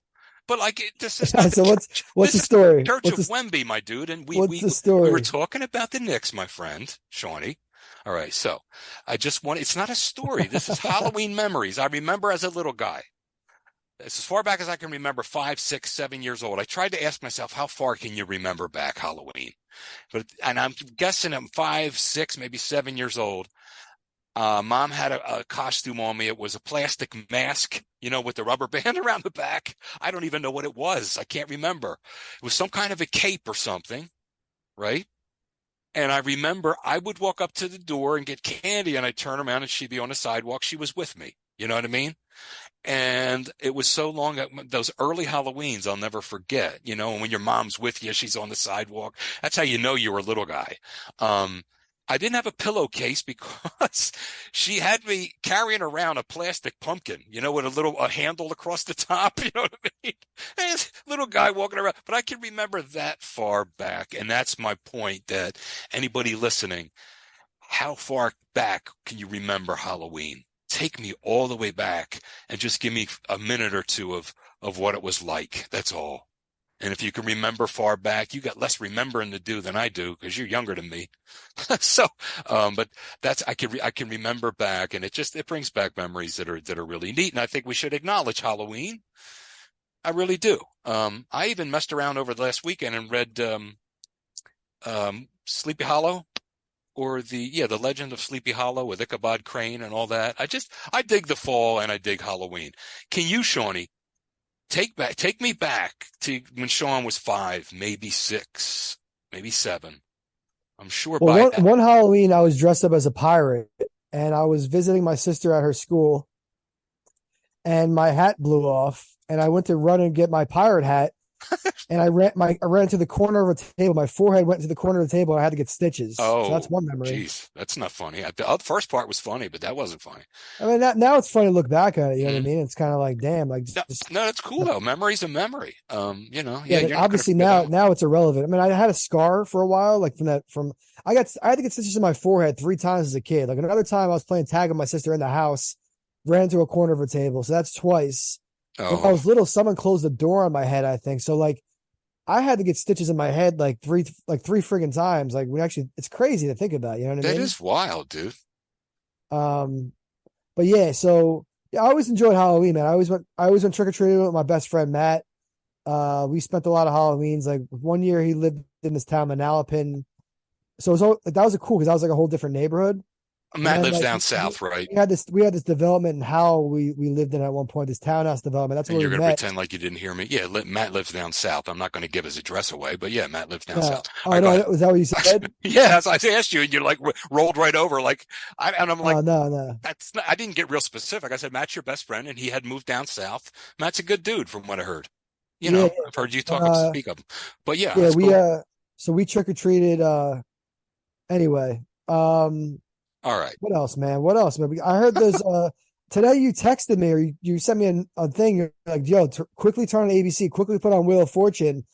Speaker 2: but like, this is not
Speaker 1: So what's the
Speaker 2: is
Speaker 1: story?
Speaker 2: Church of Wemby, my dude. And
Speaker 1: what's the story?
Speaker 2: we were talking about the Knicks, my friend, Shawnee. All right. So it's not a story. This is Halloween memories. I remember as a little guy. As far back as I can remember, 5, 6, 7 years old. I tried to ask myself, how far can you remember back Halloween? And I'm guessing I'm 5, 6, maybe 7 years old. Mom had a costume on me. It was a plastic mask, with the rubber band around the back. I don't even know what it was. I can't remember. It was some kind of a cape or something, right? And I remember I would walk up to the door and get candy, and I'd turn around and she'd be on the sidewalk. She was with me. You know what I mean? And it was so long, those early Halloweens, I'll never forget, and when your mom's with you, she's on the sidewalk. That's how you know you were a little guy. I didn't have a pillowcase because she had me carrying around a plastic pumpkin, with a handle across the top, you know what I mean? And little guy walking around, but I can remember that far back. And that's my point, that anybody listening, how far back can you remember Halloween? Take me all the way back and just give me a minute or two of what it was like. That's all. And if you can remember far back, you got less remembering to do than I do because you're younger than me. So, but I can remember back, and it brings back memories that are really neat. And I think we should acknowledge Halloween. I really do. I even messed around over the last weekend and read Sleepy Hollow. Or the Legend of Sleepy Hollow with Ichabod Crane and all that. I dig the fall and I dig Halloween. Can you, Shawnee, take me back to when Sean was 5, maybe 6, maybe 7. I'm sure
Speaker 1: one Halloween I was dressed up as a pirate and I was visiting my sister at her school and my hat blew off and I went to run and get my pirate hat. And I ran to the corner of a table. My forehead went to the corner of the table. And I had to get stitches.
Speaker 2: Oh,
Speaker 1: so that's one memory.
Speaker 2: Jeez, that's not funny. The first part was funny, but that wasn't funny.
Speaker 1: I mean, now it's funny to look back at it. You know what I mean? It's kind of like, damn, like
Speaker 2: no, that's cool though. Memory's a memory.
Speaker 1: Obviously now it's irrelevant. I mean, I had a scar for a while, like I had to get stitches in my forehead 3 times as a kid. Like another time, I was playing tag with my sister in the house, ran to a corner of a table, so that's twice.
Speaker 2: Oh.
Speaker 1: When I was little, someone closed the door on my head, I think. So like I had to get stitches in my head like three friggin' times. Like it's crazy to think about, you know what I mean?
Speaker 2: That is wild, dude.
Speaker 1: But yeah, so yeah, I always enjoyed Halloween, man. I always went trick-or-treating with my best friend Matt. We spent a lot of Halloweens. Like one year he lived in this town, Manalapan. So it was that was cool because that was like a whole different neighborhood.
Speaker 2: Matt lives down south, right?
Speaker 1: We had this development in Howell we lived in at one point, this townhouse development. That's where
Speaker 2: you're
Speaker 1: we
Speaker 2: going to
Speaker 1: met.
Speaker 2: pretend like you didn't hear me. Yeah, Matt lives down south. I'm not going to give his address away, but yeah, Matt lives down south.
Speaker 1: Oh, no, was that what you said?
Speaker 2: Yeah, I asked you, and you like rolled right over. Like, and I'm like,
Speaker 1: no.
Speaker 2: I didn't get real specific. I said, Matt's your best friend, and he had moved down south. Matt's a good dude, from what I heard. I've heard you speak of him. But yeah,
Speaker 1: cool. So we trick or treated. Anyway,
Speaker 2: all right.
Speaker 1: What else, man? I heard there's today you texted me or you sent me a thing. You're like, yo, quickly turn on ABC, quickly put on Wheel of Fortune.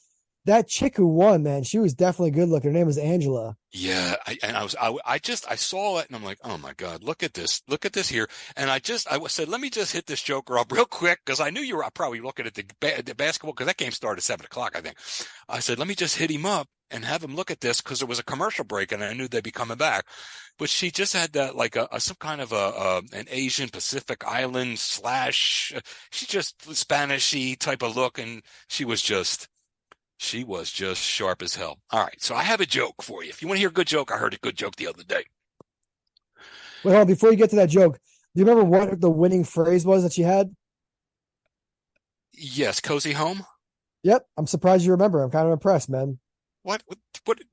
Speaker 1: that chick who won, man, she was definitely good looking. Her name was Angela.
Speaker 2: Yeah, I saw it and I'm like, oh my God, look at this here. And I said, let me just hit this joker up real quick because I knew you were probably looking at the basketball because that game started at 7 o'clock, I think. I said, let me just hit him up and have him look at this because there was a commercial break and I knew they'd be coming back. But she just had that like some kind of an Asian Pacific Island slash, she just Spanishy type of look, and she was just sharp as hell. All right, so I have a joke for you. If you want to hear a good joke, I heard a good joke the other day.
Speaker 1: Wait, hold on, before you get to that joke, do you remember what the winning phrase was that she had?
Speaker 2: Yes, cozy home.
Speaker 1: Yep, I'm surprised you remember. I'm kind of impressed, man.
Speaker 2: What?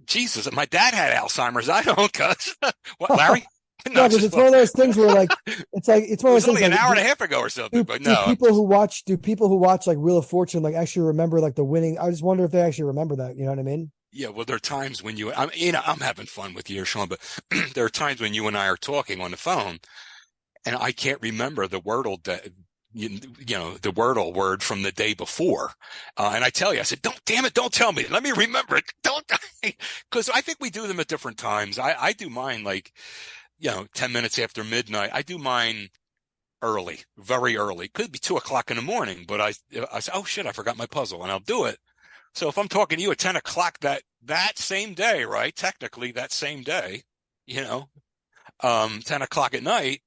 Speaker 2: Jesus, my dad had Alzheimer's. I don't, cuz. What, Larry?
Speaker 1: No,
Speaker 2: No,
Speaker 1: because it's one of those things where like it's one
Speaker 2: it
Speaker 1: of
Speaker 2: was
Speaker 1: those things
Speaker 2: only an
Speaker 1: like
Speaker 2: hour and a half ago or something, but no.
Speaker 1: do people who watch like Wheel of Fortune like actually remember like the winning? I just wonder if they actually remember that. You know what I mean?
Speaker 2: Yeah, well, there are times when I'm having fun with you, Sean, but there are times when you and I are talking on the phone, and I can't remember the wordle that the wordle word from the day before. And I tell you, I said, damn it, don't tell me. Let me remember it. Don't, because I think we do them at different times. I do mine like, 10 minutes after midnight. I do mine early, very early. Could be 2 o'clock in the morning, but I say, oh shit, I forgot my puzzle, and I'll do it. So if I'm talking to you at 10 o'clock that same day, right? Technically that same day, 10 o'clock at night,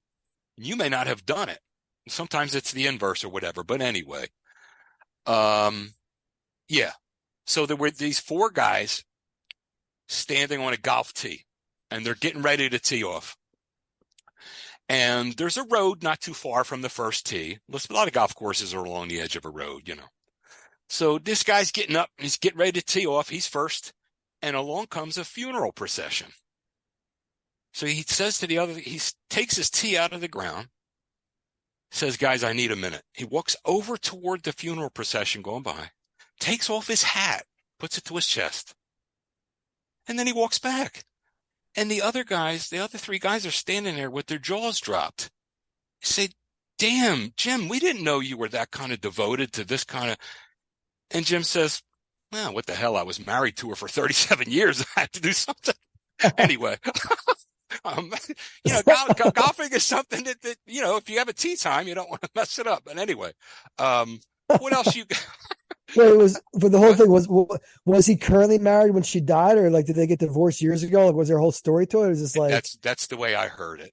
Speaker 2: you may not have done it. Sometimes it's the inverse or whatever, but anyway. Yeah. So there were these four guys standing on a golf tee, and they're getting ready to tee off. And there's a road not too far from the first tee. A lot of golf courses are along the edge of a road, So this guy's getting up, he's getting ready to tee off. He's first, and along comes a funeral procession. So he says to the other, he takes his tee out of the ground, says, guys, I need a minute. He walks over toward the funeral procession going by, takes off his hat, puts it to his chest, and then he walks back. And the other three guys are standing there with their jaws dropped. They say, damn, Jim, we didn't know you were that kind of devoted to this kind of. And Jim says, well, what the hell? I was married to her for 37 years. I had to do something. Anyway, golfing is something that, if you have a tee time, you don't want to mess it up. But anyway, what else you got?
Speaker 1: Wait, but the whole thing was he currently married when she died, or like did they get divorced years ago? Like, was there a whole story to it? Or was this like
Speaker 2: that's the way I heard it.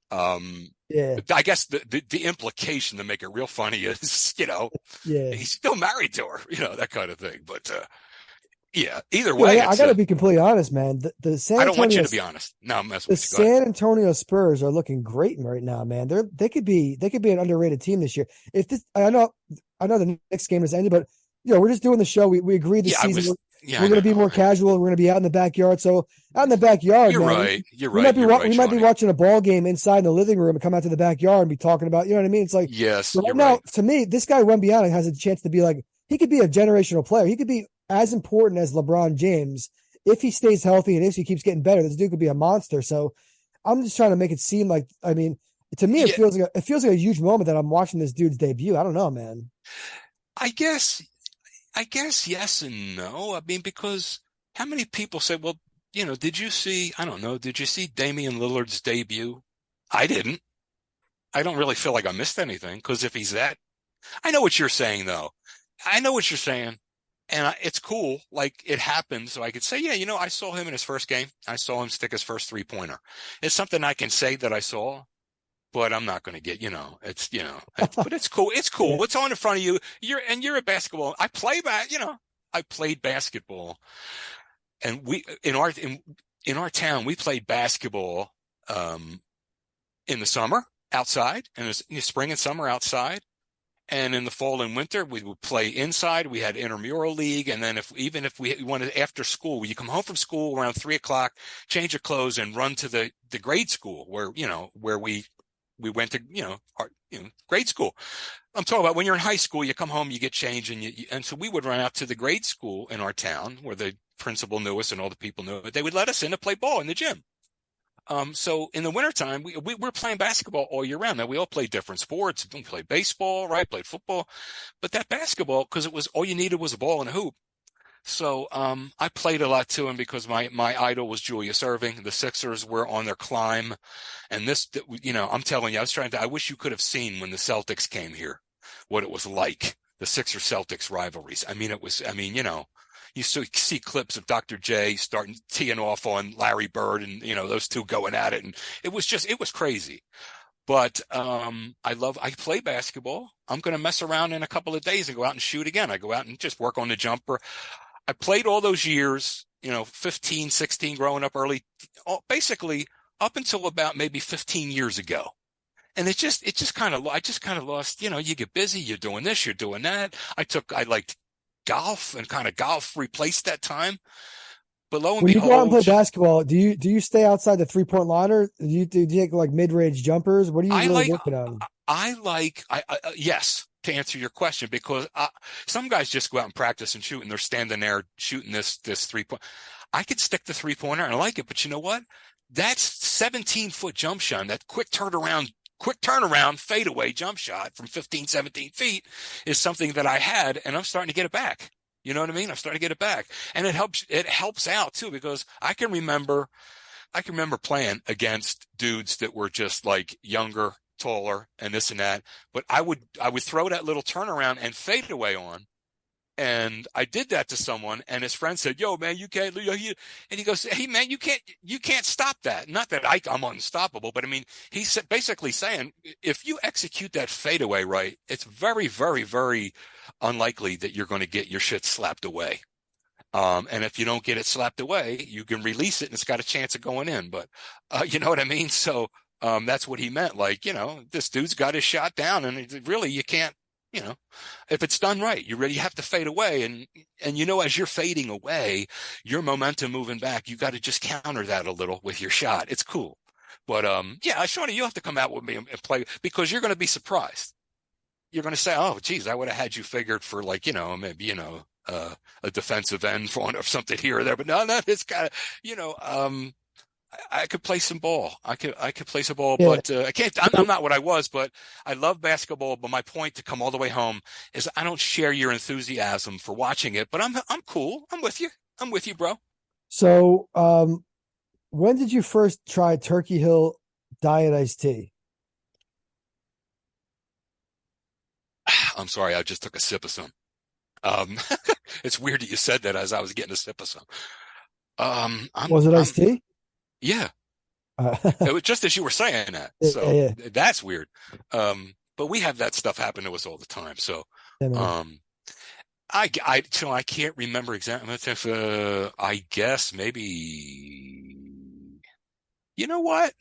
Speaker 1: Yeah,
Speaker 2: I guess the implication to make it real funny is,
Speaker 1: yeah,
Speaker 2: he's still married to her, that kind of thing. But yeah, either way,
Speaker 1: I got to be completely honest, man. The San
Speaker 2: I don't want
Speaker 1: Antonio,
Speaker 2: you to be honest. No, I'm messing
Speaker 1: the
Speaker 2: with you.
Speaker 1: San Antonio Spurs are looking great right now, man. They could be an underrated team this year. If this, I know the next game is ended, but we're just doing the show. We agreed this season. We're going to be more casual. We're going to be out in the backyard. So out in the backyard,
Speaker 2: you're
Speaker 1: man,
Speaker 2: right. You're right.
Speaker 1: We might be watching a ball game inside in the living room and come out to the backyard and be talking about, you know what I mean? It's like,
Speaker 2: yes,
Speaker 1: right now, to me, this guy Wemby has a chance to be like, he could be a generational player. He could be as important as LeBron James if he stays healthy and if he keeps getting better. This dude could be a monster. So I'm just trying to make it seem like, I mean, to me, it feels like a huge moment that I'm watching this dude's debut. I don't know, man.
Speaker 2: I guess yes and no. I mean, because how many people say, well, did you see Damian Lillard's debut? I didn't. I don't really feel like I missed anything because if he's that, I know what you're saying though. I know what you're saying. And it's cool. Like it happened. So I could say, yeah, I saw him in his first game. I saw him stick his first 3-pointer. It's something I can say that I saw. But I'm not going to get, but it's cool. It's cool. What's on in front of you? You're a basketball. I played basketball, and we in our town we played basketball in the summer outside, and in the spring and summer outside, and in the fall and winter we would play inside. We had intramural league, and then if we wanted after school, you come home from school around 3 o'clock, change your clothes, and run to the grade school where we went to, our, grade school. I'm talking about when you're in high school, you come home, you get changed, and so we would run out to the grade school in our town where the principal knew us and all the people knew it. They would let us in to play ball in the gym. So in the wintertime, we were playing basketball all year round. Now we all played different sports. We played baseball, right? Played football, but that basketball, because it was all you needed was a ball and a hoop. So I played a lot too, and because my idol was Julius Erving, the Sixers were on their climb, and I'm telling you, I wish you could have seen when the Celtics came here, what it was like, the Sixers Celtics rivalries. I mean, you see clips of Dr. J starting teeing off on Larry Bird, and those two going at it, and it was crazy. But I play basketball. I'm going to mess around in a couple of days and go out and shoot again. I go out and just work on the jumper. I played all those years, 15, 16, growing up early, basically up until about maybe 15 years ago. And I just kind of lost, you get busy, you're doing this, you're doing that. I liked golf, and kind of golf replaced that time. But lo and
Speaker 1: When you go out and play
Speaker 2: behold,
Speaker 1: basketball, do you stay outside the 3-point line, or do you take like mid-range jumpers? What are you
Speaker 2: I
Speaker 1: really
Speaker 2: like,
Speaker 1: working on?
Speaker 2: yes, to answer your question, because some guys just go out and practice and shoot, and they're standing there shooting this 3-point. I could stick the 3-pointer and I like it, but you know what? That's 17-foot jump shot, that quick turnaround fadeaway jump shot from 15, 17 feet is something that I had, and I'm starting to get it back. You know what I mean? I'm starting to get it back, and it helps out too, because I can remember playing against dudes that were just like younger, taller, and this and that. But I would throw that little turnaround and fade away on. And I did that to someone, and his friend said, "Yo, man, you can't." And he goes, "Hey, man, you can't stop that. Not that I'm unstoppable, but I mean, he's basically saying if you execute that fadeaway right, it's very, very, very unlikely that you're going to get your shit slapped away. And if you don't get it slapped away, you can release it, and it's got a chance of going in. But you know what I mean? So that's what he meant. Like, this dude's got his shot down, and really, you can't. If it's done right, you have to fade away. And as you're fading away, your momentum moving back, you got to just counter that a little with your shot. It's cool. But, yeah, Shawnee, you'll have to come out with me and play, because you're going to be surprised. You're going to say, oh, geez, I would have had you figured for like, maybe, a defensive end for or something here or there. But no, it's kind of, I could play some ball. I could play some ball,
Speaker 1: Yeah.
Speaker 2: but I can't. I'm not what I was, but I love basketball. But my point to come all the way home is I don't share your enthusiasm for watching it. But I'm cool. I'm with you. I'm with you, bro.
Speaker 1: So, when did you first try Turkey Hill Diet Iced Tea?
Speaker 2: I'm sorry. I just took a sip of some. Um, it's weird that you said that as I was getting a sip of some.
Speaker 1: Was it iced
Speaker 2: I'm
Speaker 1: tea?
Speaker 2: yeah.
Speaker 1: Uh,
Speaker 2: It was just as you were saying that.
Speaker 1: yeah,
Speaker 2: So
Speaker 1: yeah,
Speaker 2: that's weird. But we have that stuff happen to us all the time. So,
Speaker 1: yeah, man.
Speaker 2: um, so I can't remember exactly. I guess maybe, you know what?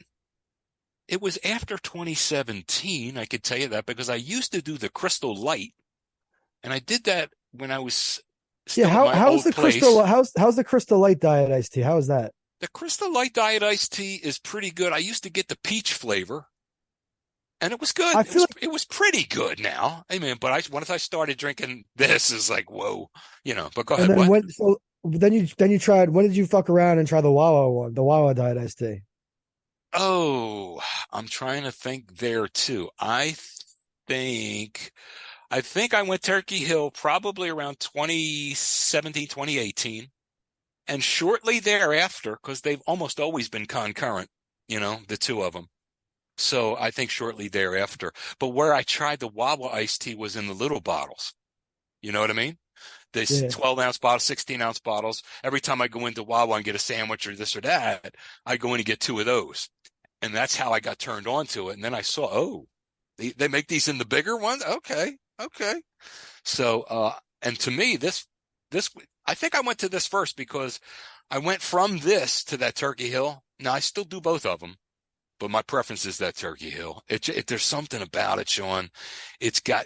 Speaker 2: It was after 2017. I could tell you that because I used to do the Crystal Light, and I did that when I was
Speaker 1: Yeah,
Speaker 2: still at my
Speaker 1: how's
Speaker 2: old
Speaker 1: the crystal
Speaker 2: place.
Speaker 1: how's the Crystal Light Diet Iced Tea? How is that?
Speaker 2: The Crystal Light Diet Iced Tea is pretty good. I used to get the peach flavor, and it was good.
Speaker 1: I feel like,
Speaker 2: It was pretty good now. I mean, but once I started drinking this, is like whoa, But go
Speaker 1: and
Speaker 2: ahead.
Speaker 1: then
Speaker 2: What?
Speaker 1: then you tried. When did you fuck around and try the Wawa one, the Wawa Diet Iced Tea?
Speaker 2: Oh, I'm trying to think there too. Think I think I went Turkey Hill probably around 2017, 2018. And shortly thereafter, because they've almost always been concurrent, the two of them. So I think shortly thereafter. But where I tried the Wawa iced tea was in the little bottles. You know what I mean? This
Speaker 1: Yeah.
Speaker 2: 12-ounce bottles, 16-ounce bottles. Every time I go into Wawa and get a sandwich or this or that, I go in and get two of those. And that's how I got turned on to it. And then I saw, oh, they make these in the bigger ones? Okay. Okay. So, and to me, this, I think I went to this first because I went from this to that Turkey Hill. Now I still do both of them, but my preference is that Turkey Hill. There's something about it, Sean. It's got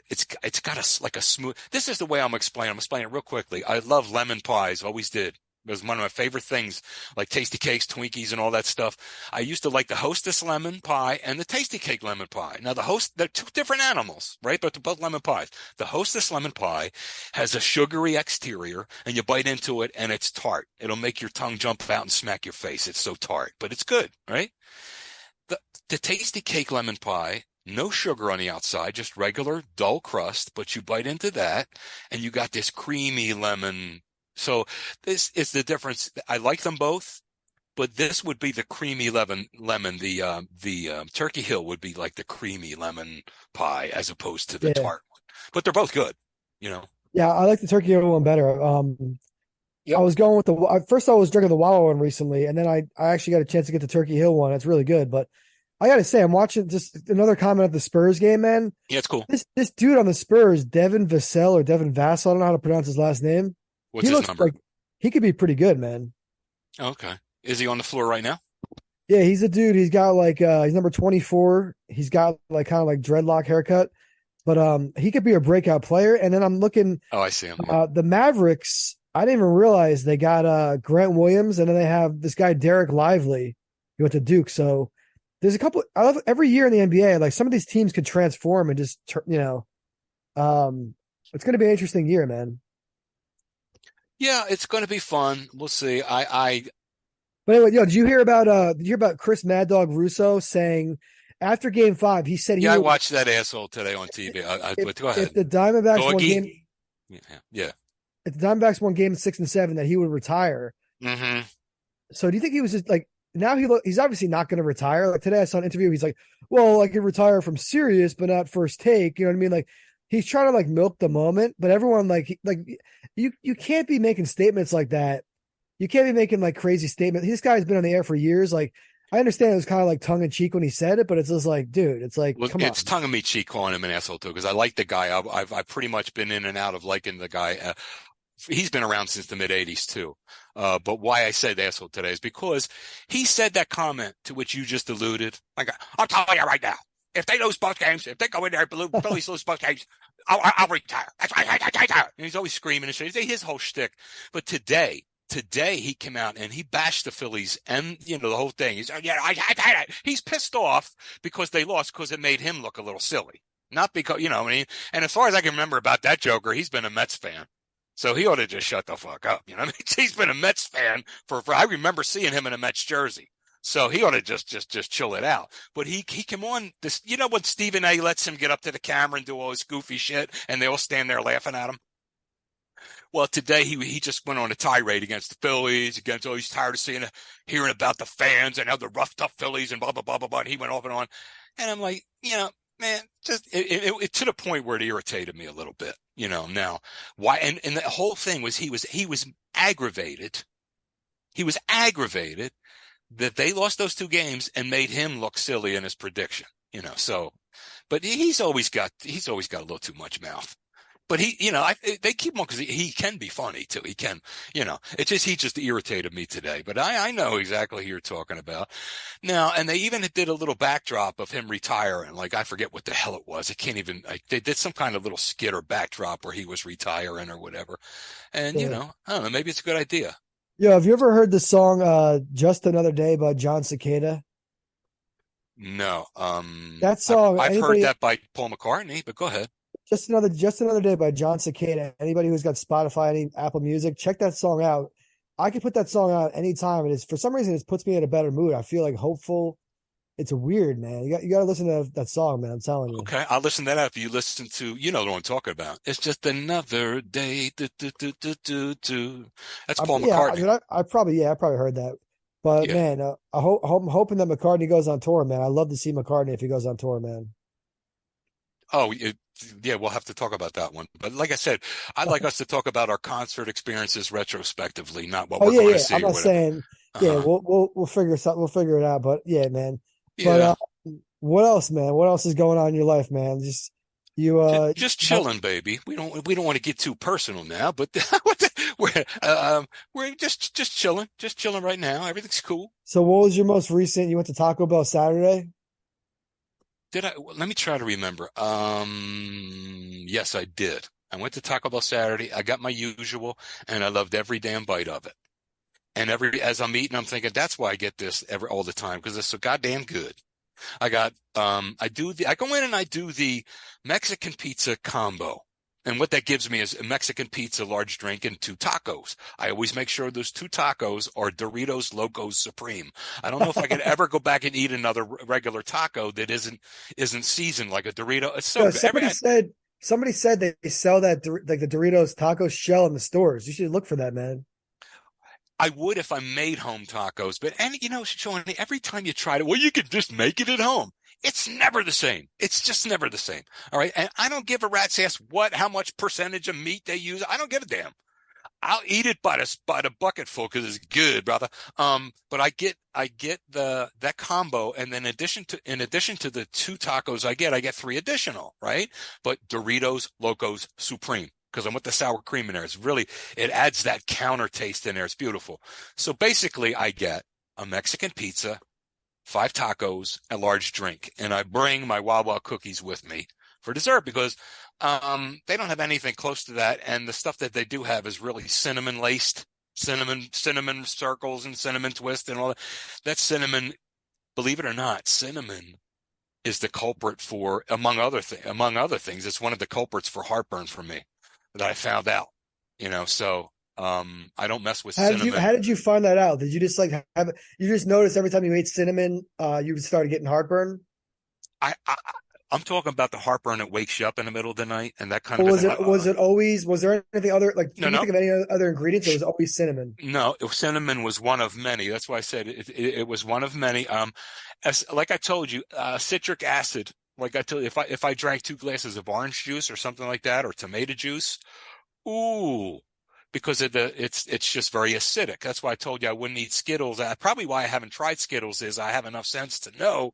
Speaker 2: like a smooth. This is the way I'm explaining. I'm explaining it real quickly. I love lemon pies. Always did. It was one of my favorite things, like tasty cakes, Twinkies, and all that stuff. I used to like the Hostess lemon pie and the Tasty Cake lemon pie. Now they're two different animals, right? But they're both lemon pies. The Hostess lemon pie has a sugary exterior, and you bite into it, and it's tart. It'll make your tongue jump out and smack your face. It's so tart, but it's good, right? The the Tasty Cake lemon pie, no sugar on the outside, just regular dull crust, but you bite into that, and you got this creamy lemon So this is the difference. I like them both, but this would be the creamy lemon. The Turkey Hill would be like the creamy lemon pie as opposed to the
Speaker 1: Yeah.
Speaker 2: tart one. But they're both good, you know.
Speaker 1: Yeah, I like the turkey one better. I
Speaker 2: Yep.
Speaker 1: was going with first I was drinking the Wawa one recently, and then I actually got a chance to get the Turkey Hill one. It's really good. But I gotta say, I'm watching just another comment of the Spurs game, man.
Speaker 2: Yeah, it's cool.
Speaker 1: This dude on the Spurs, Devin Vassell or Devin Vassell, I don't know how to pronounce his last name.
Speaker 2: What's
Speaker 1: He
Speaker 2: his
Speaker 1: looks
Speaker 2: number?
Speaker 1: like he could be pretty good, man.
Speaker 2: Okay. Is he on the floor right now?
Speaker 1: Yeah, he's a dude. He's got like he's number 24. He's got like kind of like dreadlock haircut, but he could be a breakout player. And then I'm looking
Speaker 2: Oh, I see him. Yeah.
Speaker 1: the Mavericks. I didn't even realize they got Grant Williams, and then they have this guy Derek Lively. He went to Duke, so there's a couple. I love every year in the NBA. Like some of these teams could transform and just it's going to be an interesting year, man.
Speaker 2: Yeah, it's going to be fun. We'll see.
Speaker 1: But anyway, did you hear about Chris Mad Dog Russo saying after Game 5, he said he
Speaker 2: Yeah, I
Speaker 1: would
Speaker 2: watched that asshole today on TV. But go
Speaker 1: if
Speaker 2: ahead.
Speaker 1: the Diamondbacks won
Speaker 2: Doggy.
Speaker 1: game
Speaker 2: Yeah. Yeah.
Speaker 1: if the Diamondbacks won game 6 and 7 that he would retire.
Speaker 2: Mm-hmm.
Speaker 1: So do you think he was just like now he's obviously not going to retire? Like today I saw an interview, he's like, well, I could retire from Sirius, but not first take. You know what I mean? Like he's trying to like milk the moment, but everyone like you can't be making statements like that. You can't be making like crazy statements. This guy's been on the air for years. Like I understand it was kind of like tongue in cheek when he said it, but it's just like, dude, it's like,
Speaker 2: Well,
Speaker 1: come
Speaker 2: it's
Speaker 1: on.
Speaker 2: tongue in cheek calling him an asshole too, because I like the guy. I've pretty much been in and out of liking the guy. He's been around since the mid '80s too. But why I said asshole today is because he said that comment to which you just alluded. Like, I'm telling you right now, if they lose both games, if they go in there, Phillies lose both games, I'll retire. That's right. And he's always screaming and shit. It's his whole shtick. But today he came out and he bashed the Phillies and the whole thing. He's he's pissed off because they lost because it made him look a little silly, not because I mean. And as far as I can remember about that Joker, he's been a Mets fan. So he ought to just shut the fuck up. You know, I mean, he's been a Mets fan for I remember seeing him in a Mets jersey. So he ought to just chill it out. But he came on this, when Stephen A lets him get up to the camera and do all his goofy shit, and they all stand there laughing at him. Well, today he just went on a tirade against the Phillies, he's tired of hearing about the fans and how the rough, tough Phillies and blah blah blah blah blah. And he went off and on, and I'm like, man, just it to the point where it irritated me a little bit. Now why? And the whole thing was he was aggravated. He was aggravated that they lost those two games and made him look silly in his prediction. So, but he's always got a little too much mouth. But they keep him on because he can be funny too. He can, he just irritated me today. But I know exactly who you're talking about now. And they even did a little backdrop of him retiring. Like I forget what the hell it was. I can't even. They did some kind of little skit or backdrop where he was retiring or whatever. And
Speaker 1: Yeah.
Speaker 2: I don't know. Maybe it's a good idea.
Speaker 1: Yo, have you ever heard the song "Just Another Day" by John Cicada?
Speaker 2: No.
Speaker 1: That song,
Speaker 2: I've heard
Speaker 1: anybody
Speaker 2: that by Paul McCartney. But go ahead.
Speaker 1: just another day by John Cicada. Anybody who's got Spotify, any Apple Music, check that song out. I can put that song out anytime. It is for some reason it puts me in a better mood. I feel like hopeful. It's weird, man. You got to listen to that song, man. I'm telling you.
Speaker 2: Okay, I'll listen to that. If you listen to, what I'm talking about. It's just another day. Do, do, do, do, do, do. That's Paul
Speaker 1: Yeah, I
Speaker 2: McCartney.
Speaker 1: mean, I probably heard that. But
Speaker 2: Yeah.
Speaker 1: man, I'm hoping that McCartney goes on tour, man. I love to see McCartney if he goes on tour, man.
Speaker 2: Oh, yeah, we'll have to talk about that one. But like I said, I'd like us to talk about our concert experiences retrospectively, not what
Speaker 1: Oh
Speaker 2: we're
Speaker 1: yeah,
Speaker 2: going to
Speaker 1: yeah.
Speaker 2: see
Speaker 1: I'm
Speaker 2: or
Speaker 1: not
Speaker 2: whatever.
Speaker 1: saying, yeah,
Speaker 2: Uh-huh.
Speaker 1: we'll figure something, we'll figure it out. But yeah, man. But
Speaker 2: Yeah.
Speaker 1: what else, man? What else is going on in your life, man? Just you
Speaker 2: Just
Speaker 1: not-
Speaker 2: chilling, baby. We don't want to get too personal now, but we're just chilling right now. Everything's cool.
Speaker 1: so what was your most recent? You went to Taco Bell Saturday?
Speaker 2: Let me try to remember. Yes, I did. I went to Taco Bell Saturday. I got my usual, and I loved every damn bite of it. And as I'm eating, I'm thinking that's why I get this all the time because it's so goddamn good. I got I go in and I do the Mexican pizza combo. And what that gives me is a Mexican pizza, large drink, and 2 tacos. I always make sure those 2 tacos are Doritos Locos Supreme. I don't know if I could ever go back and eat another regular taco that isn't seasoned like a Dorito. It's so
Speaker 1: Yeah,
Speaker 2: good.
Speaker 1: somebody said Somebody said they sell that like the Doritos taco shell in the stores. You should look for that, man.
Speaker 2: I would if I made home tacos, but Sean, every time you try to, well, you could just make it at home. It's never the same. It's just never the same. All right. And I don't give a rat's ass how much percentage of meat they use. I don't give a damn. I'll eat it by the bucket full because it's good, brother. But I get that combo, and then in addition to the two tacos I get three additional, right? But Doritos Locos Supreme because I'm with the sour cream in there. It adds that counter taste in there. It's beautiful. So basically, I get a Mexican pizza, 5 tacos, a large drink, and I bring my Wawa cookies with me for dessert because they don't have anything close to that, and the stuff that they do have is really cinnamon laced, cinnamon circles and cinnamon twist and all that. That cinnamon, believe it or not, cinnamon is the culprit for, among other things, it's one of the culprits for heartburn for me that I found out. So I don't mess with cinnamon.
Speaker 1: How did you find that out? Did you just you just notice every time you ate cinnamon, you started getting heartburn?
Speaker 2: I'm talking about the heartburn that wakes you up in the middle of the night and that kind
Speaker 1: Or
Speaker 2: of
Speaker 1: was
Speaker 2: thing.
Speaker 1: was it always, was there anything other, like, can you
Speaker 2: No.
Speaker 1: think of any other ingredients? It was always cinnamon.
Speaker 2: No, cinnamon was one of many. That's why I said it was one of many. Like I told you, citric acid. Like I told you, if I drank 2 glasses of orange juice or something like that, or tomato juice, ooh, because it's just very acidic. That's why I told you I wouldn't eat Skittles. Probably why I haven't tried Skittles is I have enough sense to know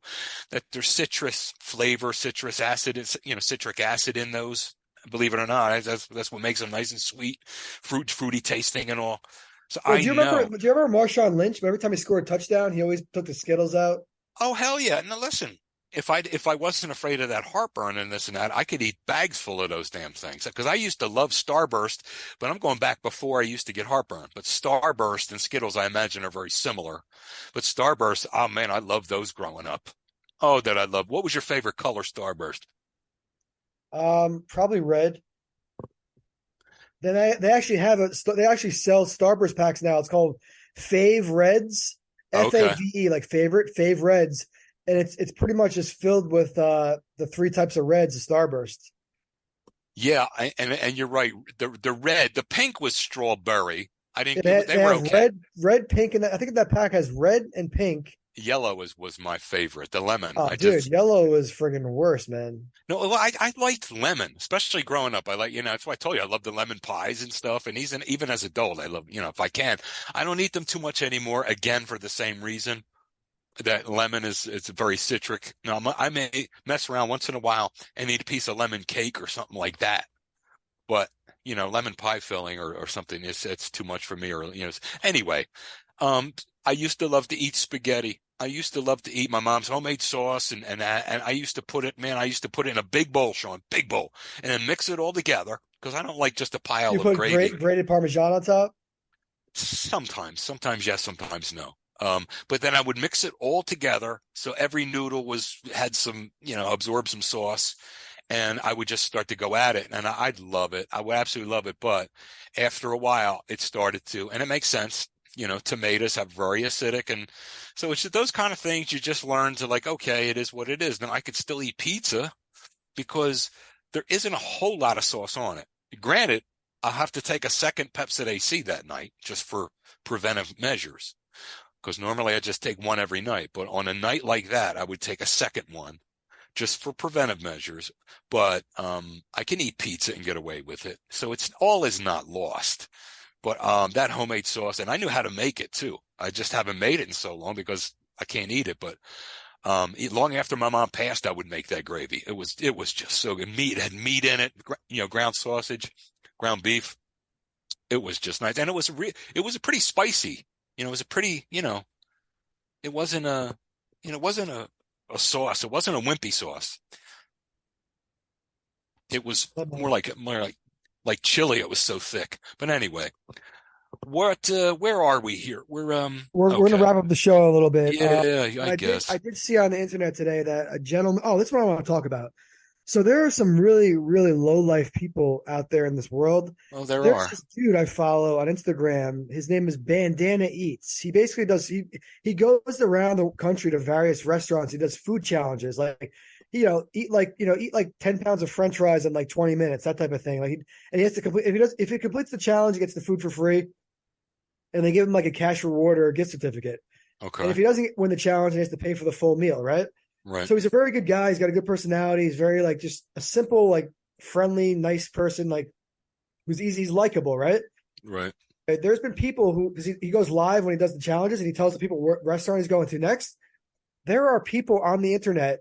Speaker 2: that there's citrus flavor, citrus acid, citric acid in those. Believe it or not, that's what makes them nice and sweet, fruity tasting and all. So
Speaker 1: Well,
Speaker 2: I know.
Speaker 1: do you remember Marshawn Lynch? Every time he scored a touchdown, he always took the Skittles out.
Speaker 2: Oh hell yeah! Now listen, if I wasn't afraid of that heartburn and this and that, I could eat bags full of those damn things. Because I used to love Starburst, but I'm going back before I used to get heartburn. But Starburst and Skittles, I imagine, are very similar. But Starburst, oh man, I loved those growing up. Oh, that I love. What was your favorite color Starburst?
Speaker 1: Probably red. Then they actually they actually sell Starburst packs now. It's called Fave Reds,
Speaker 2: Okay.
Speaker 1: FAVE, like favorite, Fave Reds, and it's pretty much just filled with the 3 types of reds of Starburst.
Speaker 2: Yeah, and you're right. The pink was strawberry. I didn't. They
Speaker 1: They
Speaker 2: were
Speaker 1: have
Speaker 2: okay.
Speaker 1: red, pink, and I think that pack has red and pink.
Speaker 2: Yellow was my favorite. The lemon.
Speaker 1: Oh, dude, yellow is friggin' worse, man.
Speaker 2: No, well, I liked lemon, especially growing up. I like, that's why I told you I love the lemon pies and stuff. And even as an adult, I love, if I can, I don't eat them too much anymore. Again, for the same reason that lemon it's very citric. Now I may mess around once in a while and eat a piece of lemon cake or something like that. But, lemon pie filling or something, it's too much for me anyway. I used to love to eat spaghetti. I used to love to eat my mom's homemade sauce and I used to put it in a big bowl, Sean, big bowl, and then mix it all together because I don't like just a
Speaker 1: You
Speaker 2: pile of
Speaker 1: put
Speaker 2: gravy.
Speaker 1: grated Parmesan on top?
Speaker 2: Sometimes yes, sometimes no. But then I would mix it all together so every noodle had some, absorb some sauce. And I would just start to go at it, and I'd love it. I would absolutely love it. But after a while, it started to, and it makes sense. Tomatoes have very acidic, and so it's those kind of things you just learn to like. Okay, it is what it is. Now I could still eat pizza because there isn't a whole lot of sauce on it. Granted, I'll have to take a second Pepsid AC that night just for preventive measures, because normally I just take one every night. But on a night like that, I would take a second one just for preventive measures, but I can eat pizza and get away with it. So it's all is not lost. But that homemade sauce, and I knew how to make it too. I just haven't made it in so long because I can't eat it. But long after my mom passed, I would make that gravy. It was just so good. It had meat in it, ground sausage, ground beef. It was just nice, and it was a pretty spicy. It was a pretty, it wasn't a sauce. It wasn't a wimpy sauce. It was more like chili. It was so thick. But anyway, where are we here? We're
Speaker 1: We're gonna wrap up the show a little bit.
Speaker 2: Yeah, I guess.
Speaker 1: I did see on the internet today that a gentleman. Oh, that's what I want to talk about. So there are some really, really low life people out there in this world.
Speaker 2: Oh,
Speaker 1: There's this dude I follow on Instagram. His name is Bandana Eats. He basically he goes around the country to various restaurants. He does food challenges. Like eat like 10 pounds of French fries in like 20 minutes, that type of thing. Like, and he has to complete if he completes the challenge, he gets the food for free, and they give him like a cash reward or a gift certificate. And if
Speaker 2: Okay.
Speaker 1: he doesn't win the challenge, he has to pay for the full meal, right?
Speaker 2: Right.
Speaker 1: So he's a very good guy. He's got a good personality. He's very like just a simple, like friendly, nice person, like who's easy, he's likable, right?
Speaker 2: Right.
Speaker 1: There's been people who, because he goes live when he does the challenges and he tells the people what restaurant he's going to next. There are people on the internet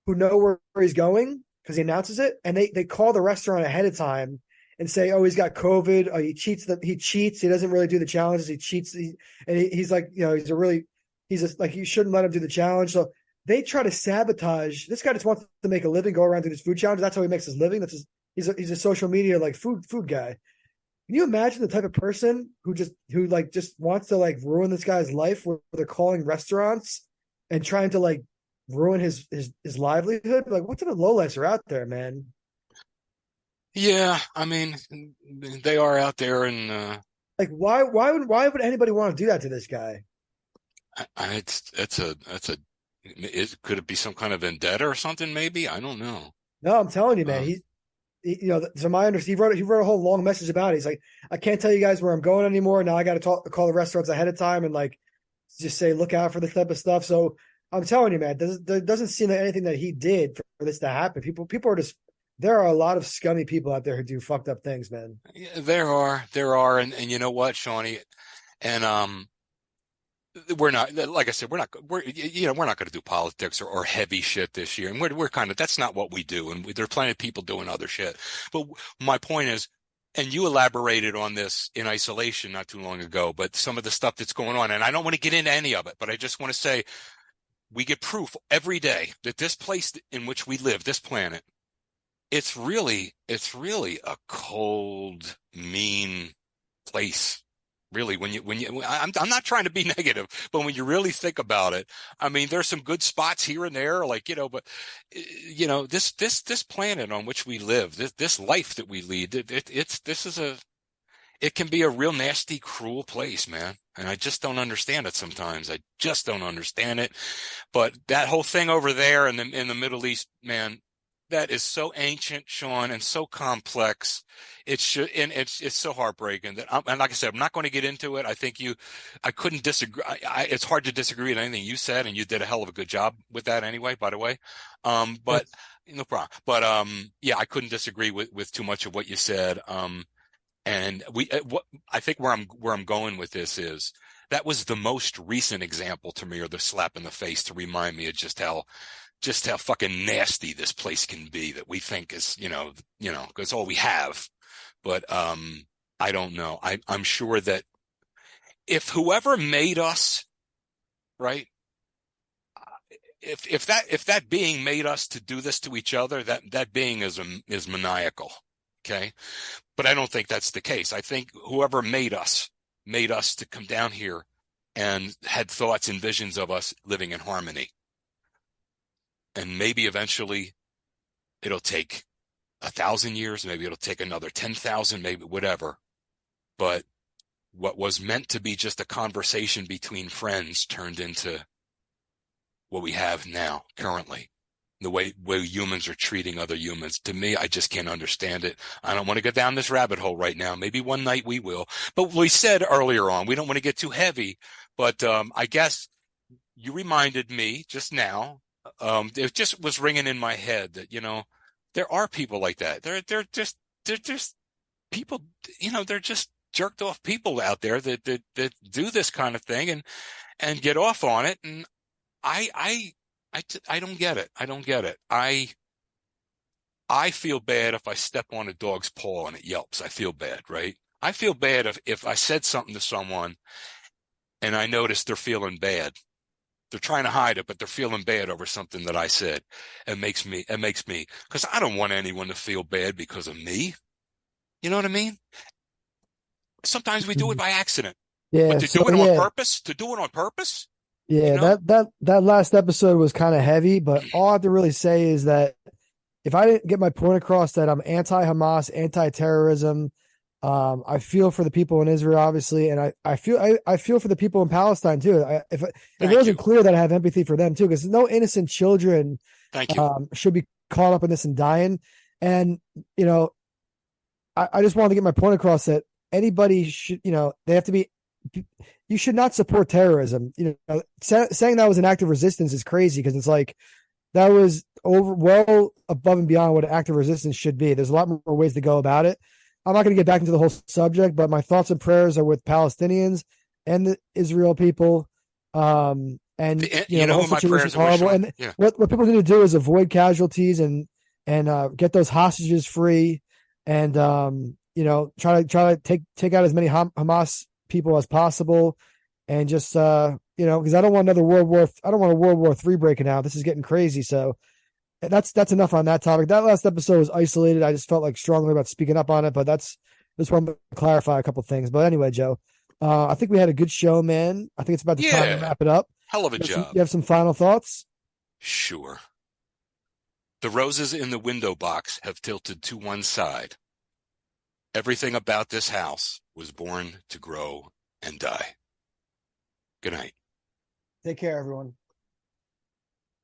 Speaker 1: who know where he's going because he announces it, and they call the restaurant ahead of time and say, "Oh, he's got COVID. Oh, he cheats. He cheats. He doesn't really do the challenges. He cheats." He's like, like you shouldn't let him do the challenge. So they try to sabotage this guy. Just wants to make a living, go around do this food challenge. That's how he makes his living. He's a social media like food guy. Can you imagine the type of person who wants to like ruin this guy's life where they're calling restaurants and trying to like ruin his livelihood? Like, what type of lowlifes are out there, man?
Speaker 2: Yeah, I mean, they are out there, and
Speaker 1: Like, why would anybody want to do that to this guy?
Speaker 2: could it be some kind of vendetta or something? Maybe I don't know.
Speaker 1: No, I'm telling you, man.
Speaker 2: Uh,
Speaker 1: So my understanding, he wrote a whole long message about it. He's like, I can't tell you guys where I'm going anymore. Now I got to call the restaurants ahead of time and like just say look out for this type of stuff. So I'm telling you, man, there doesn't seem like anything that he did for this to happen. People are just there are a lot of scummy people out there who do fucked up things, man.
Speaker 2: yeah, there are, and you know what, Shawnee, and we're not, like I said, we're not going to do politics or heavy shit this year, and we're kind of that's not what we do, and there are plenty of people doing other shit. But my point is, and you elaborated on this in isolation not too long ago, but some of the stuff that's going on, and I don't want to get into any of it, but I just want to say we get proof every day that this place in which we live, this planet, it's really a cold, mean place. Really, I'm not trying to be negative, but when you really think about it, I mean, there's some good spots here and there, like, but this planet on which we live, this life that we lead, it can be a real nasty, cruel place, man. And I just don't understand it sometimes. I just don't understand it. But that whole thing over there in the Middle East, man, that is so ancient, Sean, and so complex. It's so heartbreaking and like I said, I'm not going to get into it. I couldn't disagree. It's hard to disagree with anything you said, and you did a hell of a good job with that anyway, by the way. But no problem. But yeah, I couldn't disagree with too much of what you said. And what I think where I'm going with this is that was the most recent example to me, or the slap in the face to remind me of just how fucking nasty this place can be that we think is, because all we have. But I don't know. I'm sure that if whoever made us, right, if that being made us to do this to each other, that being is maniacal. Okay. But I don't think that's the case. I think whoever made us to come down here and had thoughts and visions of us living in harmony. And maybe eventually it'll take 1,000 years, maybe it'll take another 10,000, maybe whatever. But what was meant to be just a conversation between friends turned into what we have now, currently. The way humans are treating other humans. To me, I just can't understand it. I don't want to go down this rabbit hole right now. Maybe one night we will. But we said earlier on, we don't want to get too heavy. But I guess you reminded me just now. It just was ringing in my head that, there are people like that. They're just people, they're just jerked off people out there that do this kind of thing and get off on it. And I don't get it. I don't get it. I feel bad if I step on a dog's paw and it yelps. I feel bad, right? I feel bad if I said something to someone and I notice they're feeling bad. They're trying to hide it, but they're feeling bad over something that I said. It makes me, because I don't want anyone to feel bad because of me. You know what I mean? Sometimes we do it by accident, but
Speaker 1: Yeah.
Speaker 2: to
Speaker 1: So
Speaker 2: do it on
Speaker 1: yeah,
Speaker 2: purpose,
Speaker 1: yeah. That last episode was kind of heavy, but all I have to really say is that if I didn't get my point across that I'm anti-Hamas, anti-terrorism, I feel for the people in Israel, obviously, and I feel for the people in Palestine too. If it
Speaker 2: Thank
Speaker 1: wasn't
Speaker 2: you.
Speaker 1: clear that I have empathy for them too, because no innocent children
Speaker 2: Thank you.
Speaker 1: should be caught up in this and dying. And, you know, I just wanted to get my point across that anybody should, they have to be, you should not support terrorism. Saying that was an act of resistance is crazy because it's like that was well above and beyond what an act of resistance should be. There's a lot more ways to go about it. I'm not going to get back into the whole subject, but my thoughts and prayers are with Palestinians and the Israel people. And the whole situation is horrible. And what people need to do is avoid casualties and get those hostages free, and try to take out as many Hamas people as possible, and just because I don't want another I don't want a World War III breaking out. This is getting crazy. So that's enough on that topic. That last episode was isolated. I just felt like strongly about speaking up on it, but just want to clarify a couple things. But anyway, Joe, I think we had a good show, man. I think it's about the time to wrap it up.
Speaker 2: Hell of a job.
Speaker 1: You have some final thoughts?
Speaker 2: Sure. The roses in the window box have tilted to one side. Everything about this house was born to grow and die. Good night.
Speaker 1: Take care, everyone.